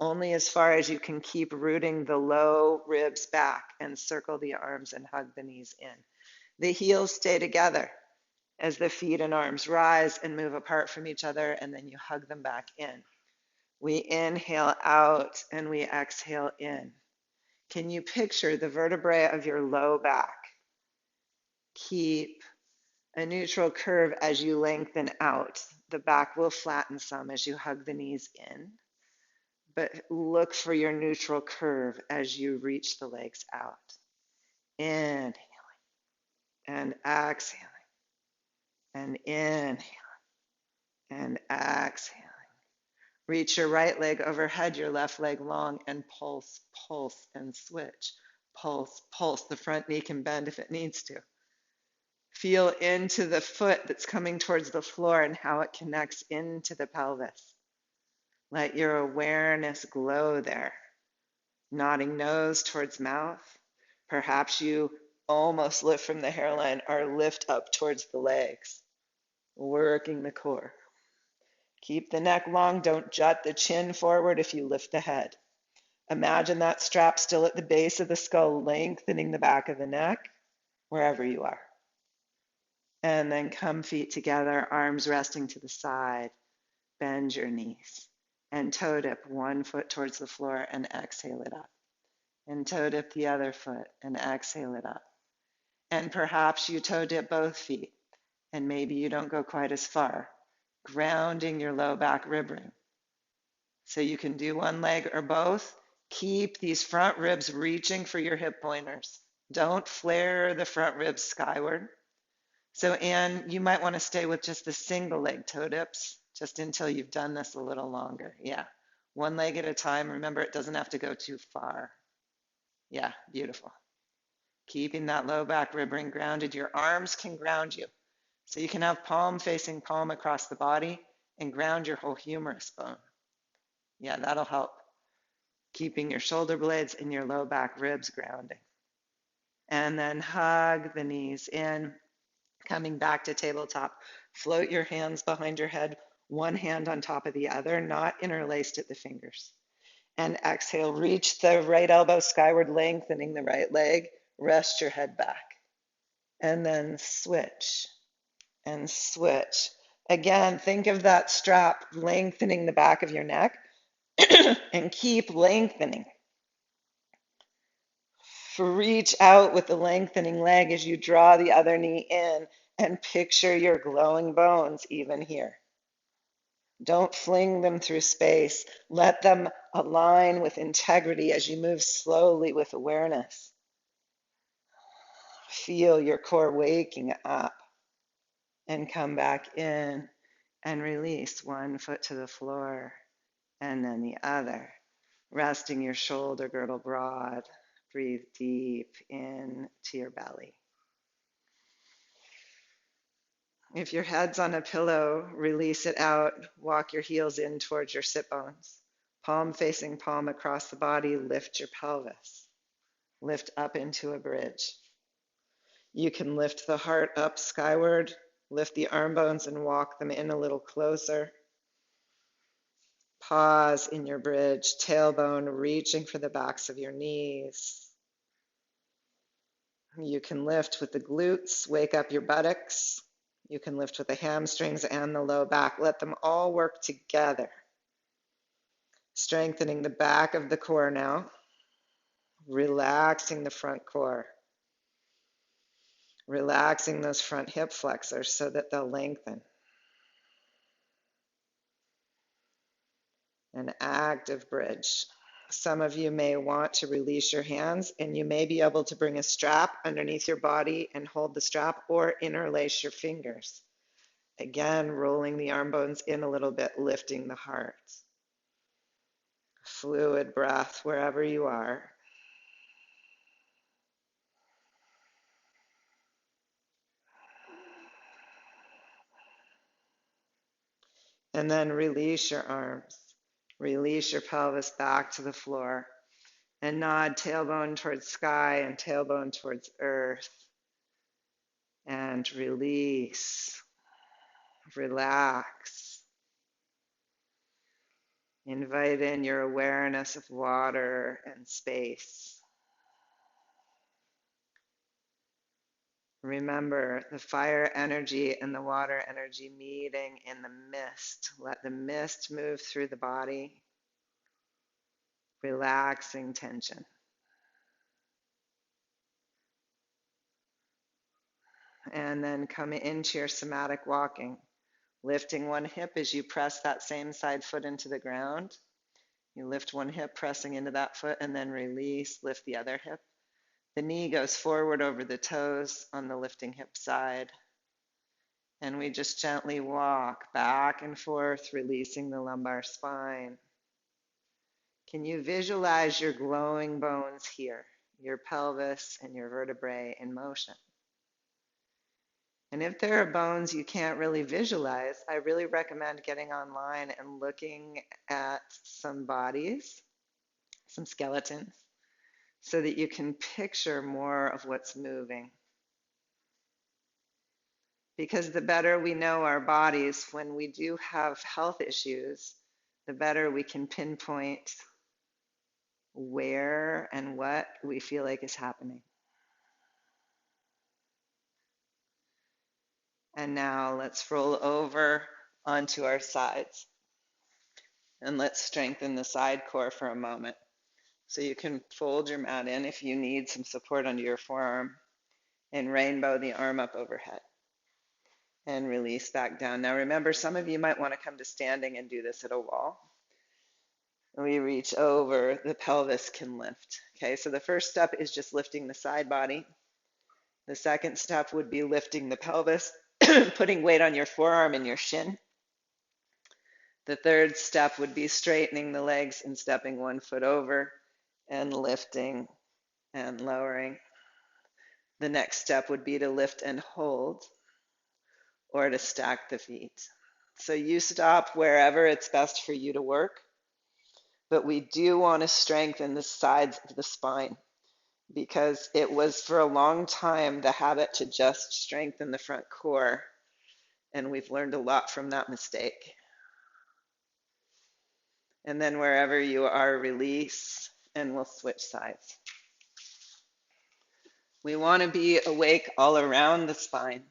only as far as you can keep rooting the low ribs back, and circle the arms and hug the knees in. The heels stay together as the feet and arms rise and move apart from each other, and then you hug them back in. We inhale out and we exhale in. Can you picture the vertebrae of your low back? Keep a neutral curve as you lengthen out. The back will flatten some as you hug the knees in, but look for your neutral curve as you reach the legs out. Inhaling and exhaling, and inhaling and exhaling. Reach your right leg overhead, your left leg long, and pulse, pulse, and switch. Pulse, pulse. The front knee can bend if it needs to. Feel into the foot that's coming towards the floor and how it connects into the pelvis. Let your awareness glow there. Nodding nose towards mouth. Perhaps you almost lift from the hairline or lift up towards the legs. Working the core. Keep the neck long. Don't jut the chin forward if you lift the head. Imagine that strap still at the base of the skull, lengthening the back of the neck, wherever you are. And then come feet together, arms resting to the side. Bend your knees. And toe dip one foot towards the floor and exhale it up. And toe dip the other foot and exhale it up. And perhaps you toe dip both feet, and maybe you don't go quite as far, grounding your low back rib ring. So you can do one leg or both. Keep these front ribs reaching for your hip pointers. Don't flare the front ribs skyward. So Anne, you might want to stay with just the single leg toe dips just until you've done this a little longer. Yeah, one leg at a time. Remember, it doesn't have to go too far. Yeah, beautiful. Keeping that low back rib ring grounded. Your arms can ground you. So you can have palm facing palm across the body and ground your whole humerus bone. Yeah, that'll help. Keeping your shoulder blades and your low back ribs grounding. And then hug the knees in, coming back to tabletop. Float your hands behind your head, one hand on top of the other, not interlaced at the fingers. And exhale, reach the right elbow skyward, lengthening the right leg. Rest your head back. And then switch and switch. Again, think of that strap lengthening the back of your neck and keep lengthening. Reach out with the lengthening leg as you draw the other knee in and picture your glowing bones even here. Don't fling them through space. Let them align with integrity as you move slowly with awareness. Feel your core waking up and come back in and release one foot to the floor and then the other. Resting your shoulder girdle broad. Breathe deep into your belly. If your head's on a pillow, release it out. Walk your heels in towards your sit bones. Palm facing palm across the body. Lift your pelvis. Lift up into a bridge. You can lift the heart up skyward. Lift the arm bones and walk them in a little closer. Pause in your bridge. Tailbone reaching for the backs of your knees. You can lift with the glutes. Wake up your buttocks. You can lift with the hamstrings and the low back. Let them all work together. Strengthening the back of the core now. Relaxing the front core. Relaxing those front hip flexors so that they'll lengthen. An active bridge. Some of you may want to release your hands, and you may be able to bring a strap underneath your body and hold the strap or interlace your fingers. Again, rolling the arm bones in a little bit, lifting the heart. Fluid breath wherever you are. And then release your arms. Release your pelvis back to the floor. And nod tailbone towards sky and tailbone towards earth. And release. Relax. Invite in your awareness of water and space. Remember the fire energy and the water energy meeting in the mist. Let the mist move through the body, relaxing tension. And then come into your somatic walking, lifting one hip as you press that same side foot into the ground. You lift one hip, pressing into that foot, and then release, lift the other hip. The knee goes forward over the toes on the lifting hip side. And we just gently walk back and forth, releasing the lumbar spine. Can you visualize your glowing bones here, your pelvis and your vertebrae in motion? And if there are bones you can't really visualize, I really recommend getting online and looking at some bodies, some skeletons, so that you can picture more of what's moving. Because the better we know our bodies, when we do have health issues, the better we can pinpoint where and what we feel like is happening. And now let's roll over onto our sides. And let's strengthen the side core for a moment. So you can fold your mat in if you need some support under your forearm, and rainbow the arm up overhead. And release back down. Now remember, some of you might want to come to standing and do this at a wall. We reach over, the pelvis can lift. Okay, so the first step is just lifting the side body. The second step would be lifting the pelvis, putting weight on your forearm and your shin. The third step would be straightening the legs and stepping one foot over and lifting and lowering. The next step would be to lift and hold or to stack the feet. So you stop wherever it's best for you to work, but we do want to strengthen the sides of the spine because it was for a long time the habit to just strengthen the front core, and we've learned a lot from that mistake. And then wherever you are, release, and we'll switch sides. We want to be awake all around the spine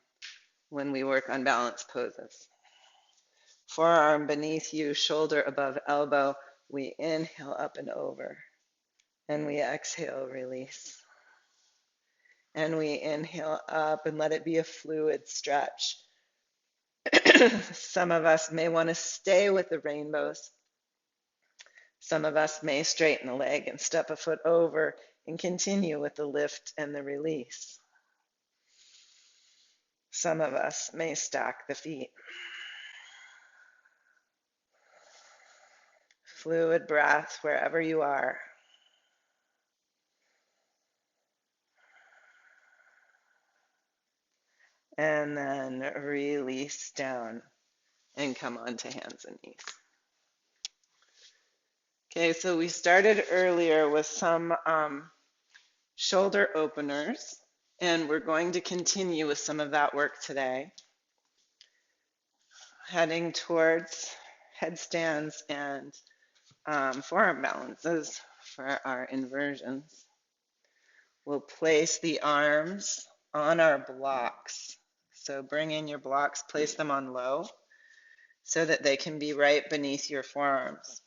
when we work on balance poses. Forearm beneath you, shoulder above elbow. We inhale up and over, and we exhale, release. And we inhale up and let it be a fluid stretch. Some of us may want to stay with the rainbows. Some of us may straighten the leg and step a foot over and continue with the lift and the release. Some of us may stack the feet. Fluid breath wherever you are. And then release down and come onto hands and knees. Okay, so we started earlier with some shoulder openers, and we're going to continue with some of that work today, heading towards headstands and forearm balances for our inversions. We'll place the arms on our blocks. So bring in your blocks, place them on low so that they can be right beneath your forearms.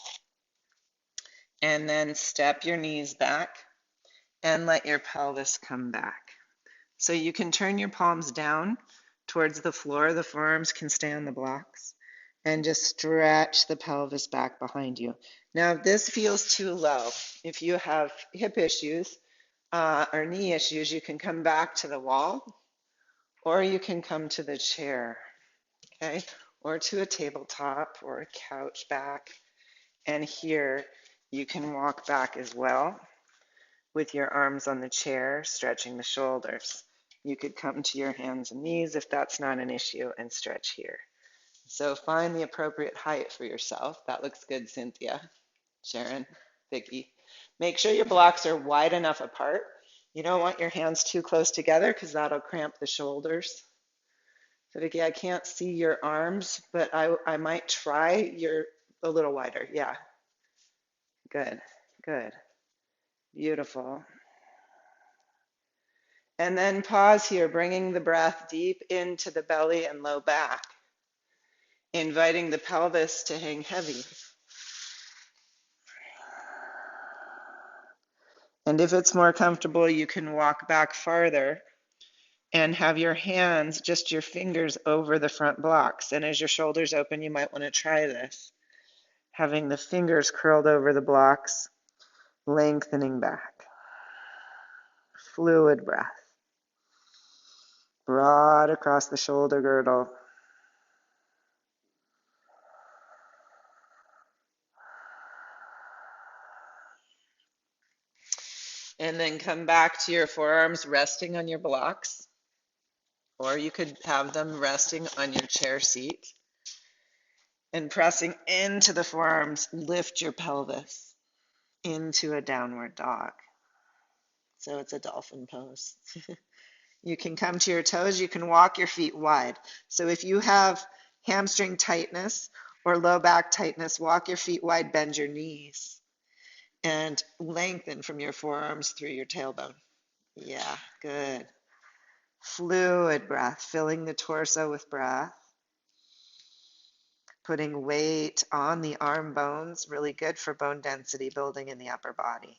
And then step your knees back and let your pelvis come back. So you can turn your palms down towards the floor. The forearms can stay on the blocks. And just stretch the pelvis back behind you. Now, if this feels too low, if you have hip issues or knee issues, you can come back to the wall, or you can come to the chair, okay? Or to a tabletop or a couch back. And here, you can walk back as well with your arms on the chair, stretching the shoulders. You could come to your hands and knees if that's not an issue and stretch here. So find the appropriate height for yourself. That looks good, Cynthia, Sharon, Vicki. Make sure your blocks are wide enough apart. You don't want your hands too close together because that'll cramp the shoulders. So Vicki, I can't see your arms, but I might try you're a little wider. Yeah, good, good, beautiful. And then pause here, bringing the breath deep into the belly and low back, inviting the pelvis to hang heavy. And if it's more comfortable, you can walk back farther and have your hands, just your fingers over the front blocks. And as your shoulders open, you might want to try this. Having the fingers curled over the blocks, lengthening back. Fluid breath. Broad across the shoulder girdle. And then come back to your forearms resting on your blocks, or you could have them resting on your chair seat. And pressing into the forearms, lift your pelvis into a downward dog. So it's a dolphin pose. You can come to your toes, you can walk your feet wide. So if you have hamstring tightness or low back tightness, walk your feet wide, bend your knees, and lengthen from your forearms through your tailbone. Yeah, good. Fluid breath, filling the torso with breath. Putting weight on the arm bones, really good for bone density building in the upper body.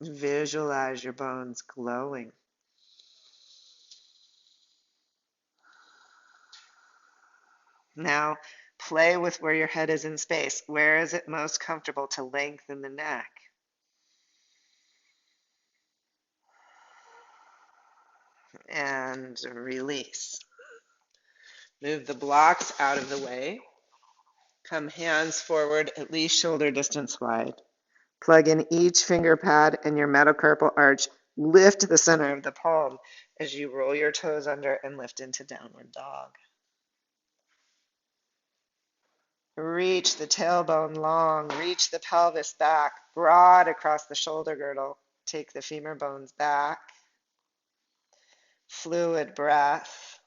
Visualize your bones glowing. Now, play with where your head is in space. Where is it most comfortable to lengthen the neck? And release. Move the blocks out of the way. Come hands forward, at least shoulder distance wide. Plug in each finger pad and your metacarpal arch. Lift the center of the palm as you roll your toes under and lift into downward dog. Reach the tailbone long, reach the pelvis back, broad across the shoulder girdle. Take the femur bones back. Fluid breath.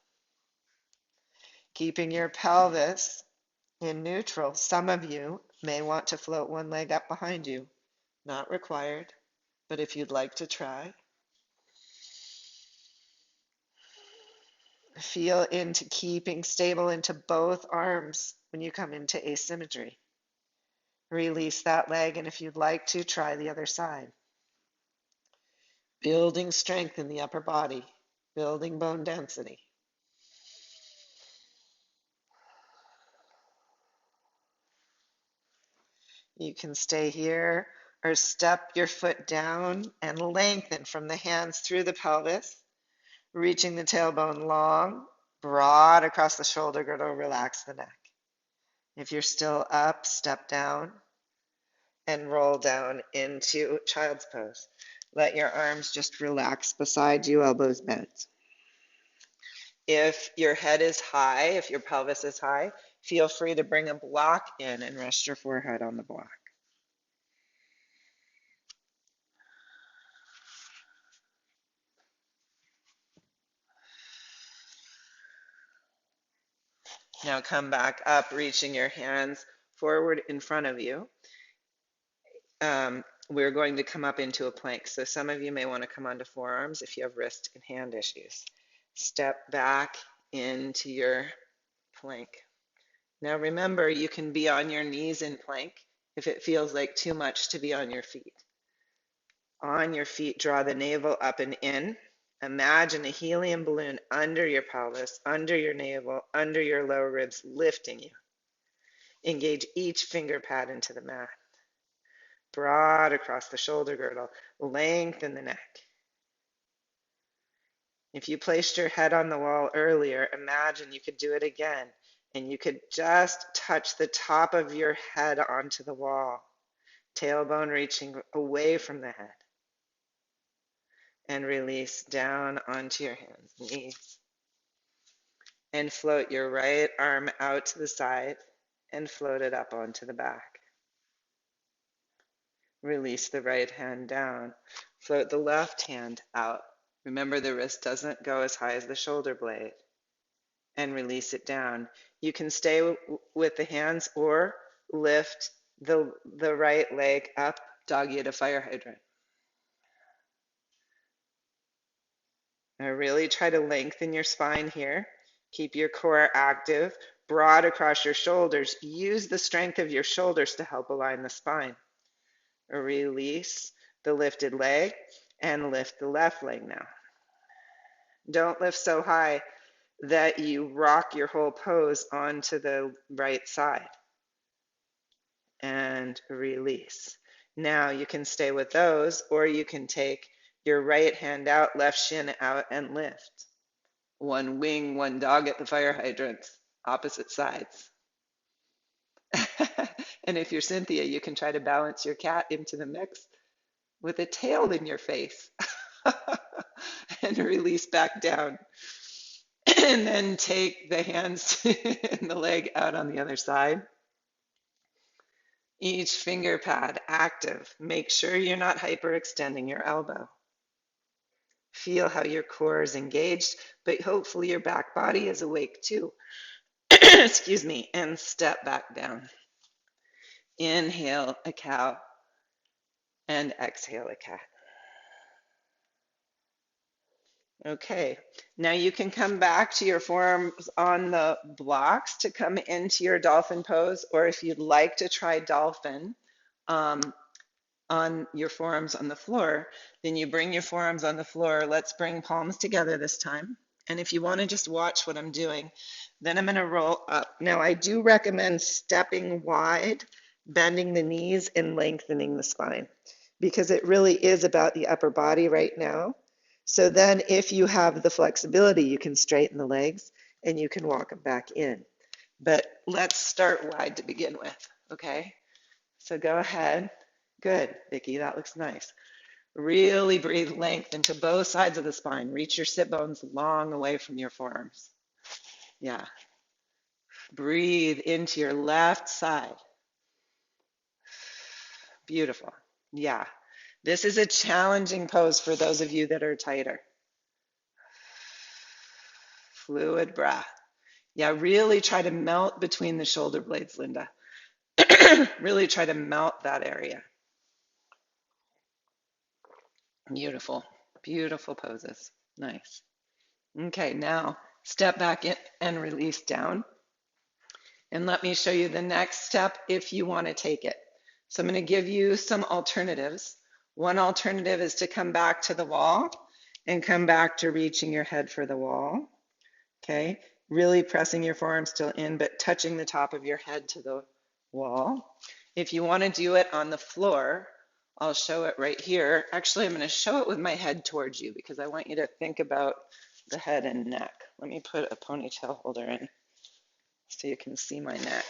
Keeping your pelvis in neutral. Some of you May want to float one leg up behind you. Not required, but if you'd like to try, feel into keeping stable into both arms when you come into asymmetry. Release that leg, and if you'd like to, try the other side. Building strength in the upper body, building bone density. You can stay here or step your foot down and lengthen from the hands through the pelvis, reaching the tailbone long, broad across the shoulder girdle, relax the neck. If you're still up, step down and roll down into child's pose. Let your arms just relax beside you, elbows bent. If your head is high, if your pelvis is high, feel free to bring a block in and rest your forehead on the block. Now come back up, reaching your hands forward in front of you. We're going to come up into a plank. So some of you may want to come onto forearms if you have wrist and hand issues. Step back into your plank. Now remember, you can be on your knees in plank if it feels like too much to be on your feet. On your feet, draw the navel up and in. Imagine a helium balloon under your pelvis, under your navel, under your lower ribs, lifting you. Engage each finger pad into the mat. Broad across the shoulder girdle, lengthen the neck. If you placed your head on the wall earlier, imagine you could do it again, and you could just touch the top of your head onto the wall, tailbone reaching away from the head, and release down onto your hands, knees, and float your right arm out to the side and float it up onto the back. Release the right hand down. Float the left hand out. Remember, the wrist doesn't go as high as the shoulder blade. And release it down. You can stay with the hands or lift the right leg up, doggy at a fire hydrant. Now really try to lengthen your spine here. Keep your core active, broad across your shoulders. Use the strength of your shoulders to help align the spine. Release the lifted leg and lift the left leg now. Don't lift so high that you rock your whole pose onto the right side. And release. Now you can stay with those, or you can take your right hand out, left shin out, and lift. One wing, one dog at the fire hydrants, opposite sides. And if you're Cynthia, you can try to balance your cat into the mix with a tail in your face. And release back down. And then take the hands and the leg out on the other side. Each finger pad active. Make sure you're not hyperextending your elbow. Feel how your core is engaged, but hopefully your back body is awake too. Excuse me, and step back down. Inhale a cow and exhale a cat. Okay, now you can come back to your forearms on the blocks to come into your dolphin pose, or if you'd like to try dolphin on your forearms on the floor, then you bring your forearms on the floor. Let's bring palms together this time. And if you want to just watch what I'm doing, then I'm going to roll up. Now, I do recommend stepping wide, bending the knees, and lengthening the spine, because it really is about the upper body right now. So then if you have the flexibility, you can straighten the legs and you can walk them back in. But let's start wide to begin with, okay? So go ahead. Good, Vicki, that looks nice. Really breathe length into both sides of the spine. Reach your sit bones long away from your forearms. Yeah. Breathe into your left side. Beautiful. Yeah. This is a challenging pose for those of you that are tighter. Fluid breath. Yeah, really try to melt between the shoulder blades, Linda. Really try to melt that area. Beautiful, beautiful poses. Nice. Okay, now step back in and release down. And let me show you the next step if you want to take it. So I'm going to give you some alternatives. One alternative is to come back to the wall and come back to reaching your head for the wall. Okay, really pressing your forearm still in, but touching the top of your head to the wall. If you want to do it on the floor, I'll show it right here. Actually, I'm going to show it with my head towards you because I want you to think about the head and neck. Let me put a ponytail holder in so you can see my neck,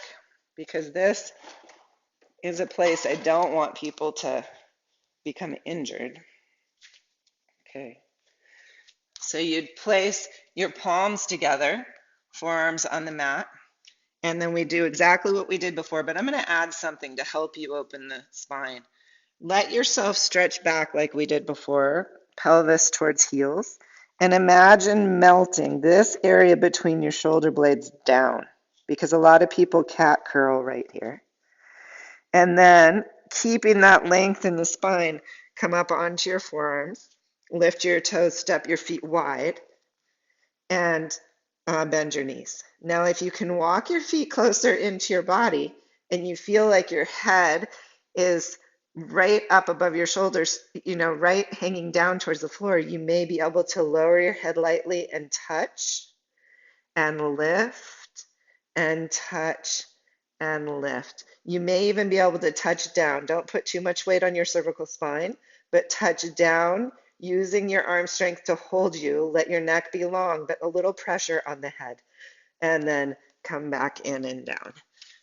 because this is a place I don't want people to become injured. Okay, so you'd place your palms together, forearms on the mat, and then we do exactly what we did before, but I'm going to add something to help you open the spine. Let yourself stretch back like we did before, pelvis towards heels, and imagine melting this area between your shoulder blades down, because a lot of people cat curl right here. And then keeping that length in the spine, come up onto your forearms, lift your toes, step your feet wide, and bend your knees. Now, if you can walk your feet closer into your body and you feel like your head is right up above your shoulders, right hanging down towards the floor, you may be able to lower your head lightly and touch and lift and touch and lift. You may even be able to touch down. Don't put too much weight on your cervical spine, but touch down using your arm strength to hold you. Let your neck be long, but a little pressure on the head. And then come back in and down.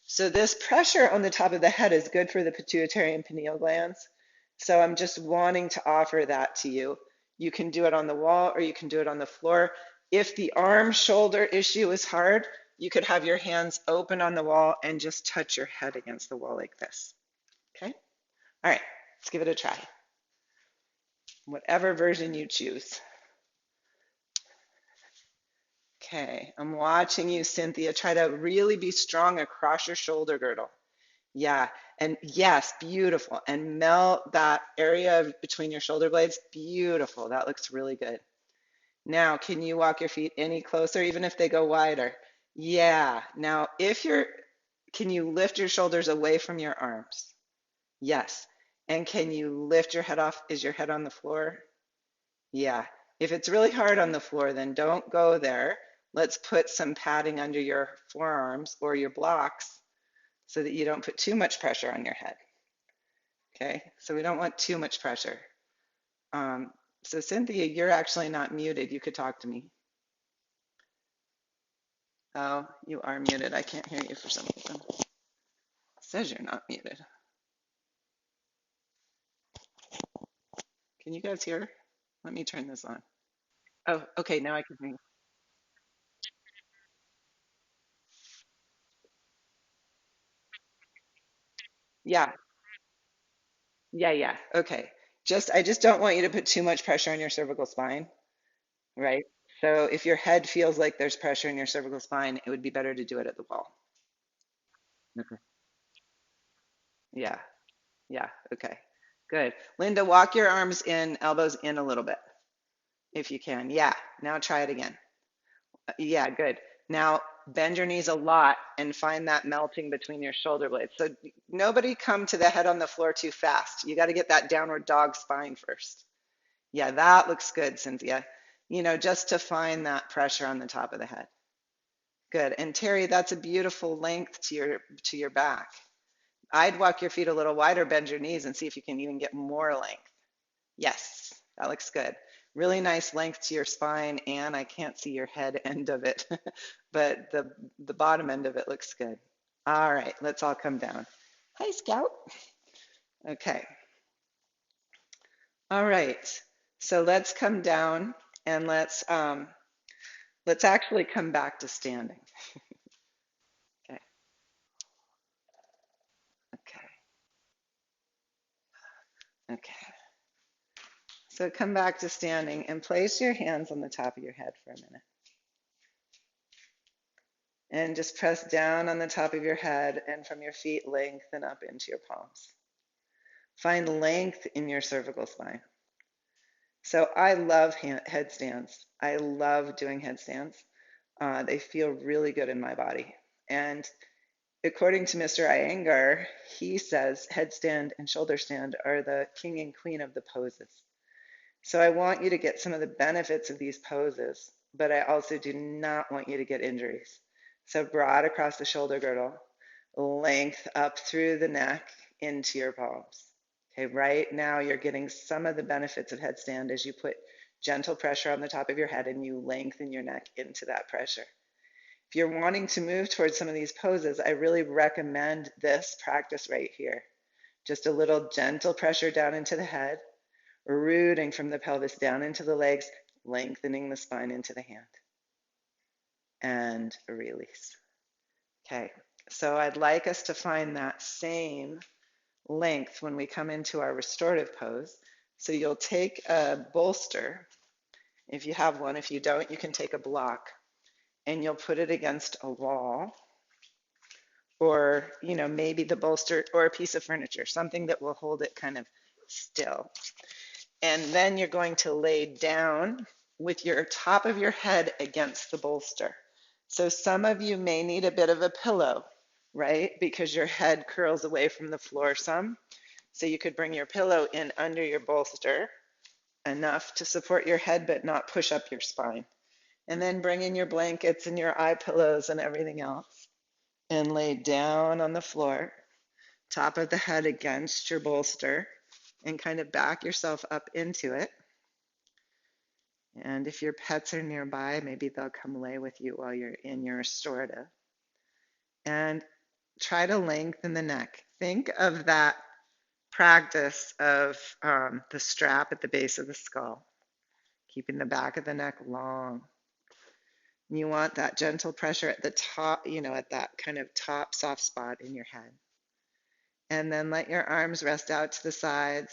So this pressure on the top of the head is good for the pituitary and pineal glands. So I'm just wanting to offer that to you. You can do it on the wall or you can do it on the floor. If the arm shoulder issue is hard, you could have your hands open on the wall and just touch your head against the wall like this. Okay? All right, let's give it a try. Whatever version you choose. Okay, I'm watching you, Cynthia. Try to really be strong across your shoulder girdle. Yeah, and yes, beautiful. And melt that area between your shoulder blades. Beautiful. That looks really good. Now, can you walk your feet any closer, even if they go wider? Yeah. Now, can you lift your shoulders away from your arms? Yes. And can you lift your head off? Is your head on the floor? Yeah. If it's really hard on the floor, then don't go there. Let's put some padding under your forearms or your blocks so that you don't put too much pressure on your head. Okay, so we don't want too much pressure. So Cynthia, you're actually not muted. You could talk to me. Oh, you are muted. I can't hear you for some reason. It says you're not muted. Can you guys hear? Let me turn this on. Oh, okay, now I can hear you. Yeah, yeah. Okay. I just don't want you to put too much pressure on your cervical spine, right? So if your head feels like there's pressure in your cervical spine, it would be better to do it at the wall. Okay. Yeah, yeah, okay. Good. Linda, walk your arms in, elbows in a little bit, if you can. Yeah, now try it again. Yeah, good. Now bend your knees a lot and find that melting between your shoulder blades. So nobody come to the head on the floor too fast. You got to get that downward dog spine first. Yeah, that looks good, Cynthia. Just to find that pressure on the top of the head. Good. And Terry, that's a beautiful length to your back. I'd walk your feet a little wider, bend your knees, and see if you can even get more length. Yes, that looks good. Really nice length to your spine, and I can't see your head end of it, but the bottom end of it looks good. All right, let's all come down. Hi, Scout. Okay. All right. So let's come down and let's actually come back to standing. Okay. Okay. Okay. So come back to standing and place your hands on the top of your head for a minute. And just press down on the top of your head, and from your feet, lengthen up into your palms. Find length in your cervical spine. So I love headstands. I love doing headstands. They feel really good in my body. And according to Mr. Iyengar, he says headstand and shoulder stand are the king and queen of the poses. So I want you to get some of the benefits of these poses, but I also do not want you to get injuries. So broad across the shoulder girdle, length up through the neck into your palms. Okay, right now you're getting some of the benefits of headstand as you put gentle pressure on the top of your head and you lengthen your neck into that pressure. If you're wanting to move towards some of these poses, I really recommend this practice right here. Just a little gentle pressure down into the head, rooting from the pelvis down into the legs, lengthening the spine into the hand, and release. Okay, so I'd like us to find that same length when we come into our restorative pose. So you'll take a bolster, if you have one. If you don't, you can take a block, and you'll put it against a wall, or maybe the bolster or a piece of furniture, something that will hold it kind of still. And then you're going to lay down with your top of your head against the bolster. So some of you may need a bit of a pillow, right? Because your head curls away from the floor some. So you could bring your pillow in under your bolster, enough to support your head but not push up your spine. And then bring in your blankets and your eye pillows and everything else, and lay down on the floor, top of the head against your bolster, and kind of back yourself up into it. And if your pets are nearby, maybe they'll come lay with you while you're in your restorative. And try to lengthen the neck. Think of that practice of the strap at the base of the skull, keeping the back of the neck long. You want that gentle pressure at the top, at that kind of top soft spot in your head. And then let your arms rest out to the sides.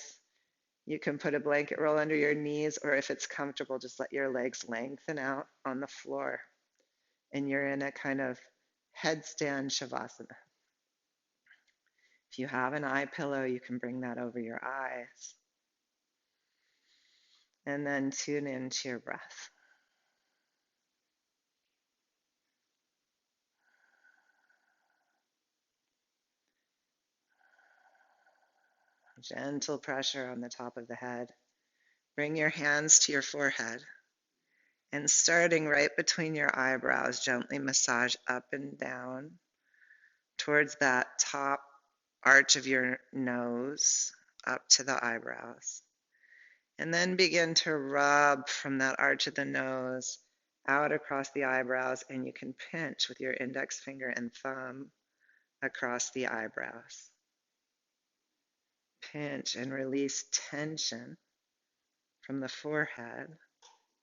You can put a blanket roll under your knees, or if it's comfortable, just let your legs lengthen out on the floor. And you're in a kind of headstand shavasana. If you have an eye pillow, you can bring that over your eyes. And then tune into your breath. Gentle pressure on the top of the head. Bring your hands to your forehead. And starting right between your eyebrows, gently massage up and down towards that top arch of your nose up to the eyebrows. And then begin to rub from that arch of the nose out across the eyebrows, and you can pinch with your index finger and thumb across the eyebrows. Pinch and release tension from the forehead,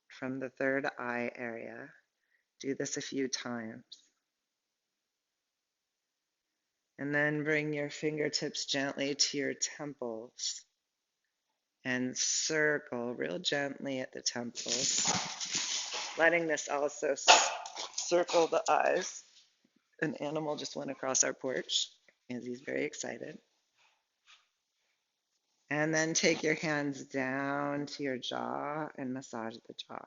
from the third eye area. Do this a few times. And then bring your fingertips gently to your temples and circle real gently at the temples, letting this also circle the eyes. An animal just went across our porch as he's very excited. And then take your hands down to your jaw and massage the jaw.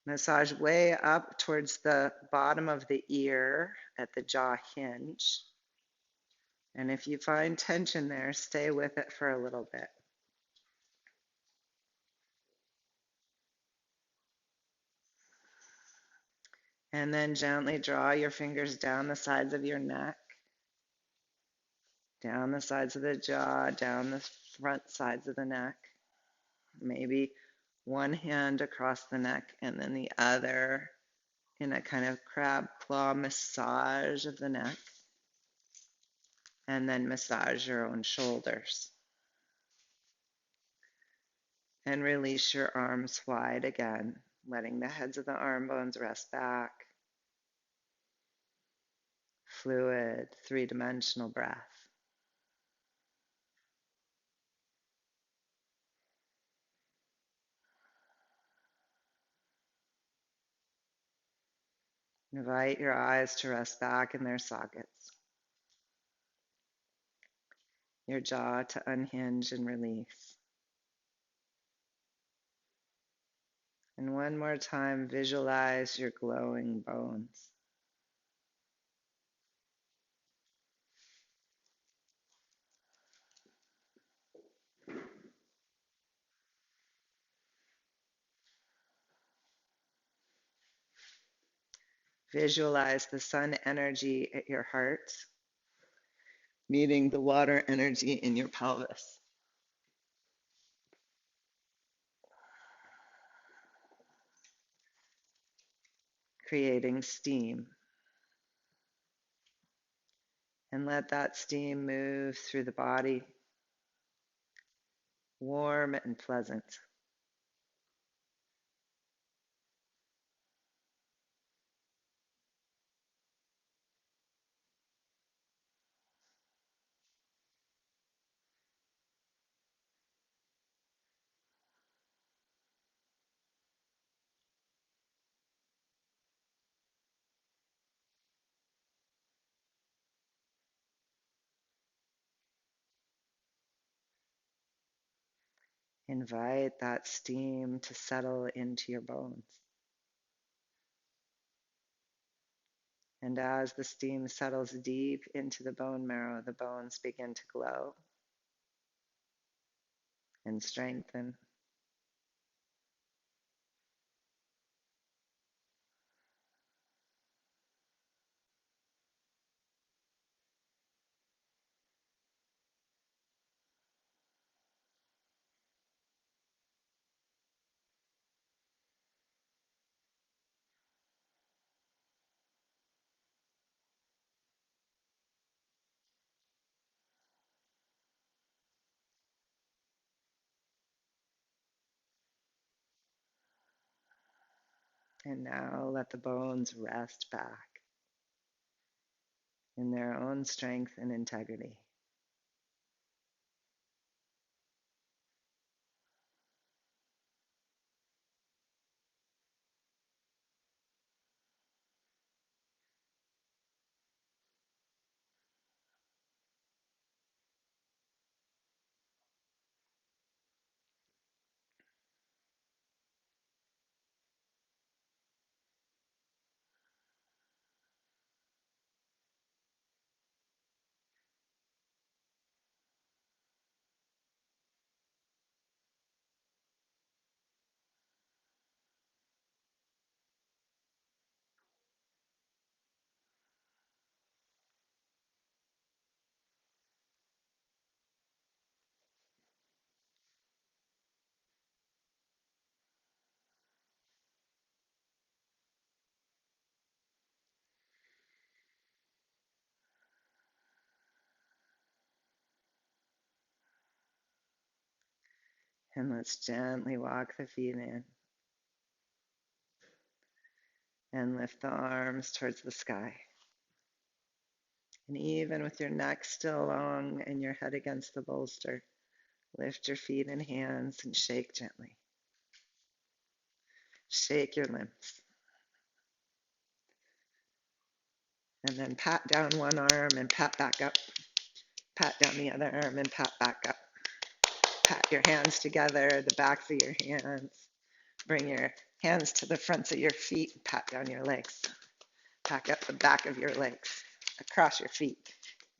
Massage way up towards the bottom of the ear at the jaw hinge. And if you find tension there, stay with it for a little bit. And then gently draw your fingers down the sides of your neck, down the sides of the jaw, down the front sides of the neck. Maybe one hand across the neck and then the other in a kind of crab claw massage of the neck. And then massage your own shoulders. And release your arms wide again, letting the heads of the arm bones rest back. Fluid, three-dimensional breath. Invite your eyes to rest back in their sockets, your jaw to unhinge and release. And one more time, visualize your glowing bones. Visualize the sun energy at your heart, meeting the water energy in your pelvis. Creating steam. And let that steam move through the body, warm and pleasant. Invite that steam to settle into your bones. And as the steam settles deep into the bone marrow, the bones begin to glow and strengthen. And now let the bones rest back in their own strength and integrity. And let's gently walk the feet in and lift the arms towards the sky. And even with your neck still long and your head against the bolster, lift your feet and hands and shake gently. Shake your limbs. And then pat down one arm and pat back up. Pat down the other arm and pat back up. Pat your hands together, the backs of your hands. Bring your hands to the fronts of your feet. Pat down your legs. Pack up the back of your legs, across your feet,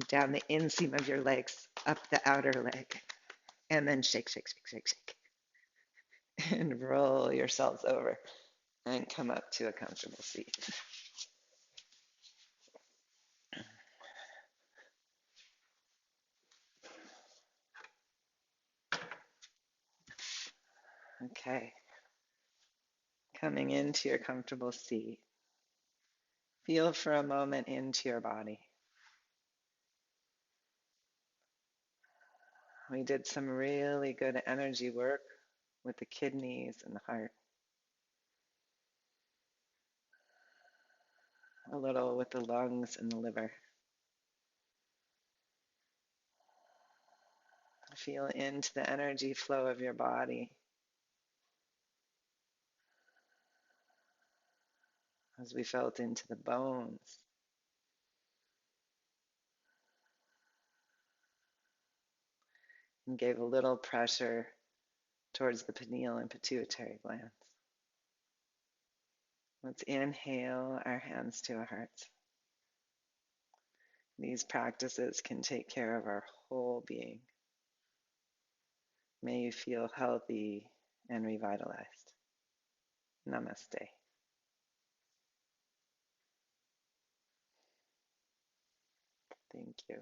down the inseam of your legs, up the outer leg. And then shake, shake, shake, shake, shake. And roll yourselves over and come up to a comfortable seat. Okay. Coming into your comfortable seat. Feel for a moment into your body. We did some really good energy work with the kidneys and the heart. A little with the lungs and the liver. Feel into the energy flow of your body. as we felt into the bones and gave a little pressure towards the pineal and pituitary glands. Let's inhale our hands to our hearts. These practices can take care of our whole being. May you feel healthy and revitalized. Namaste. Thank you.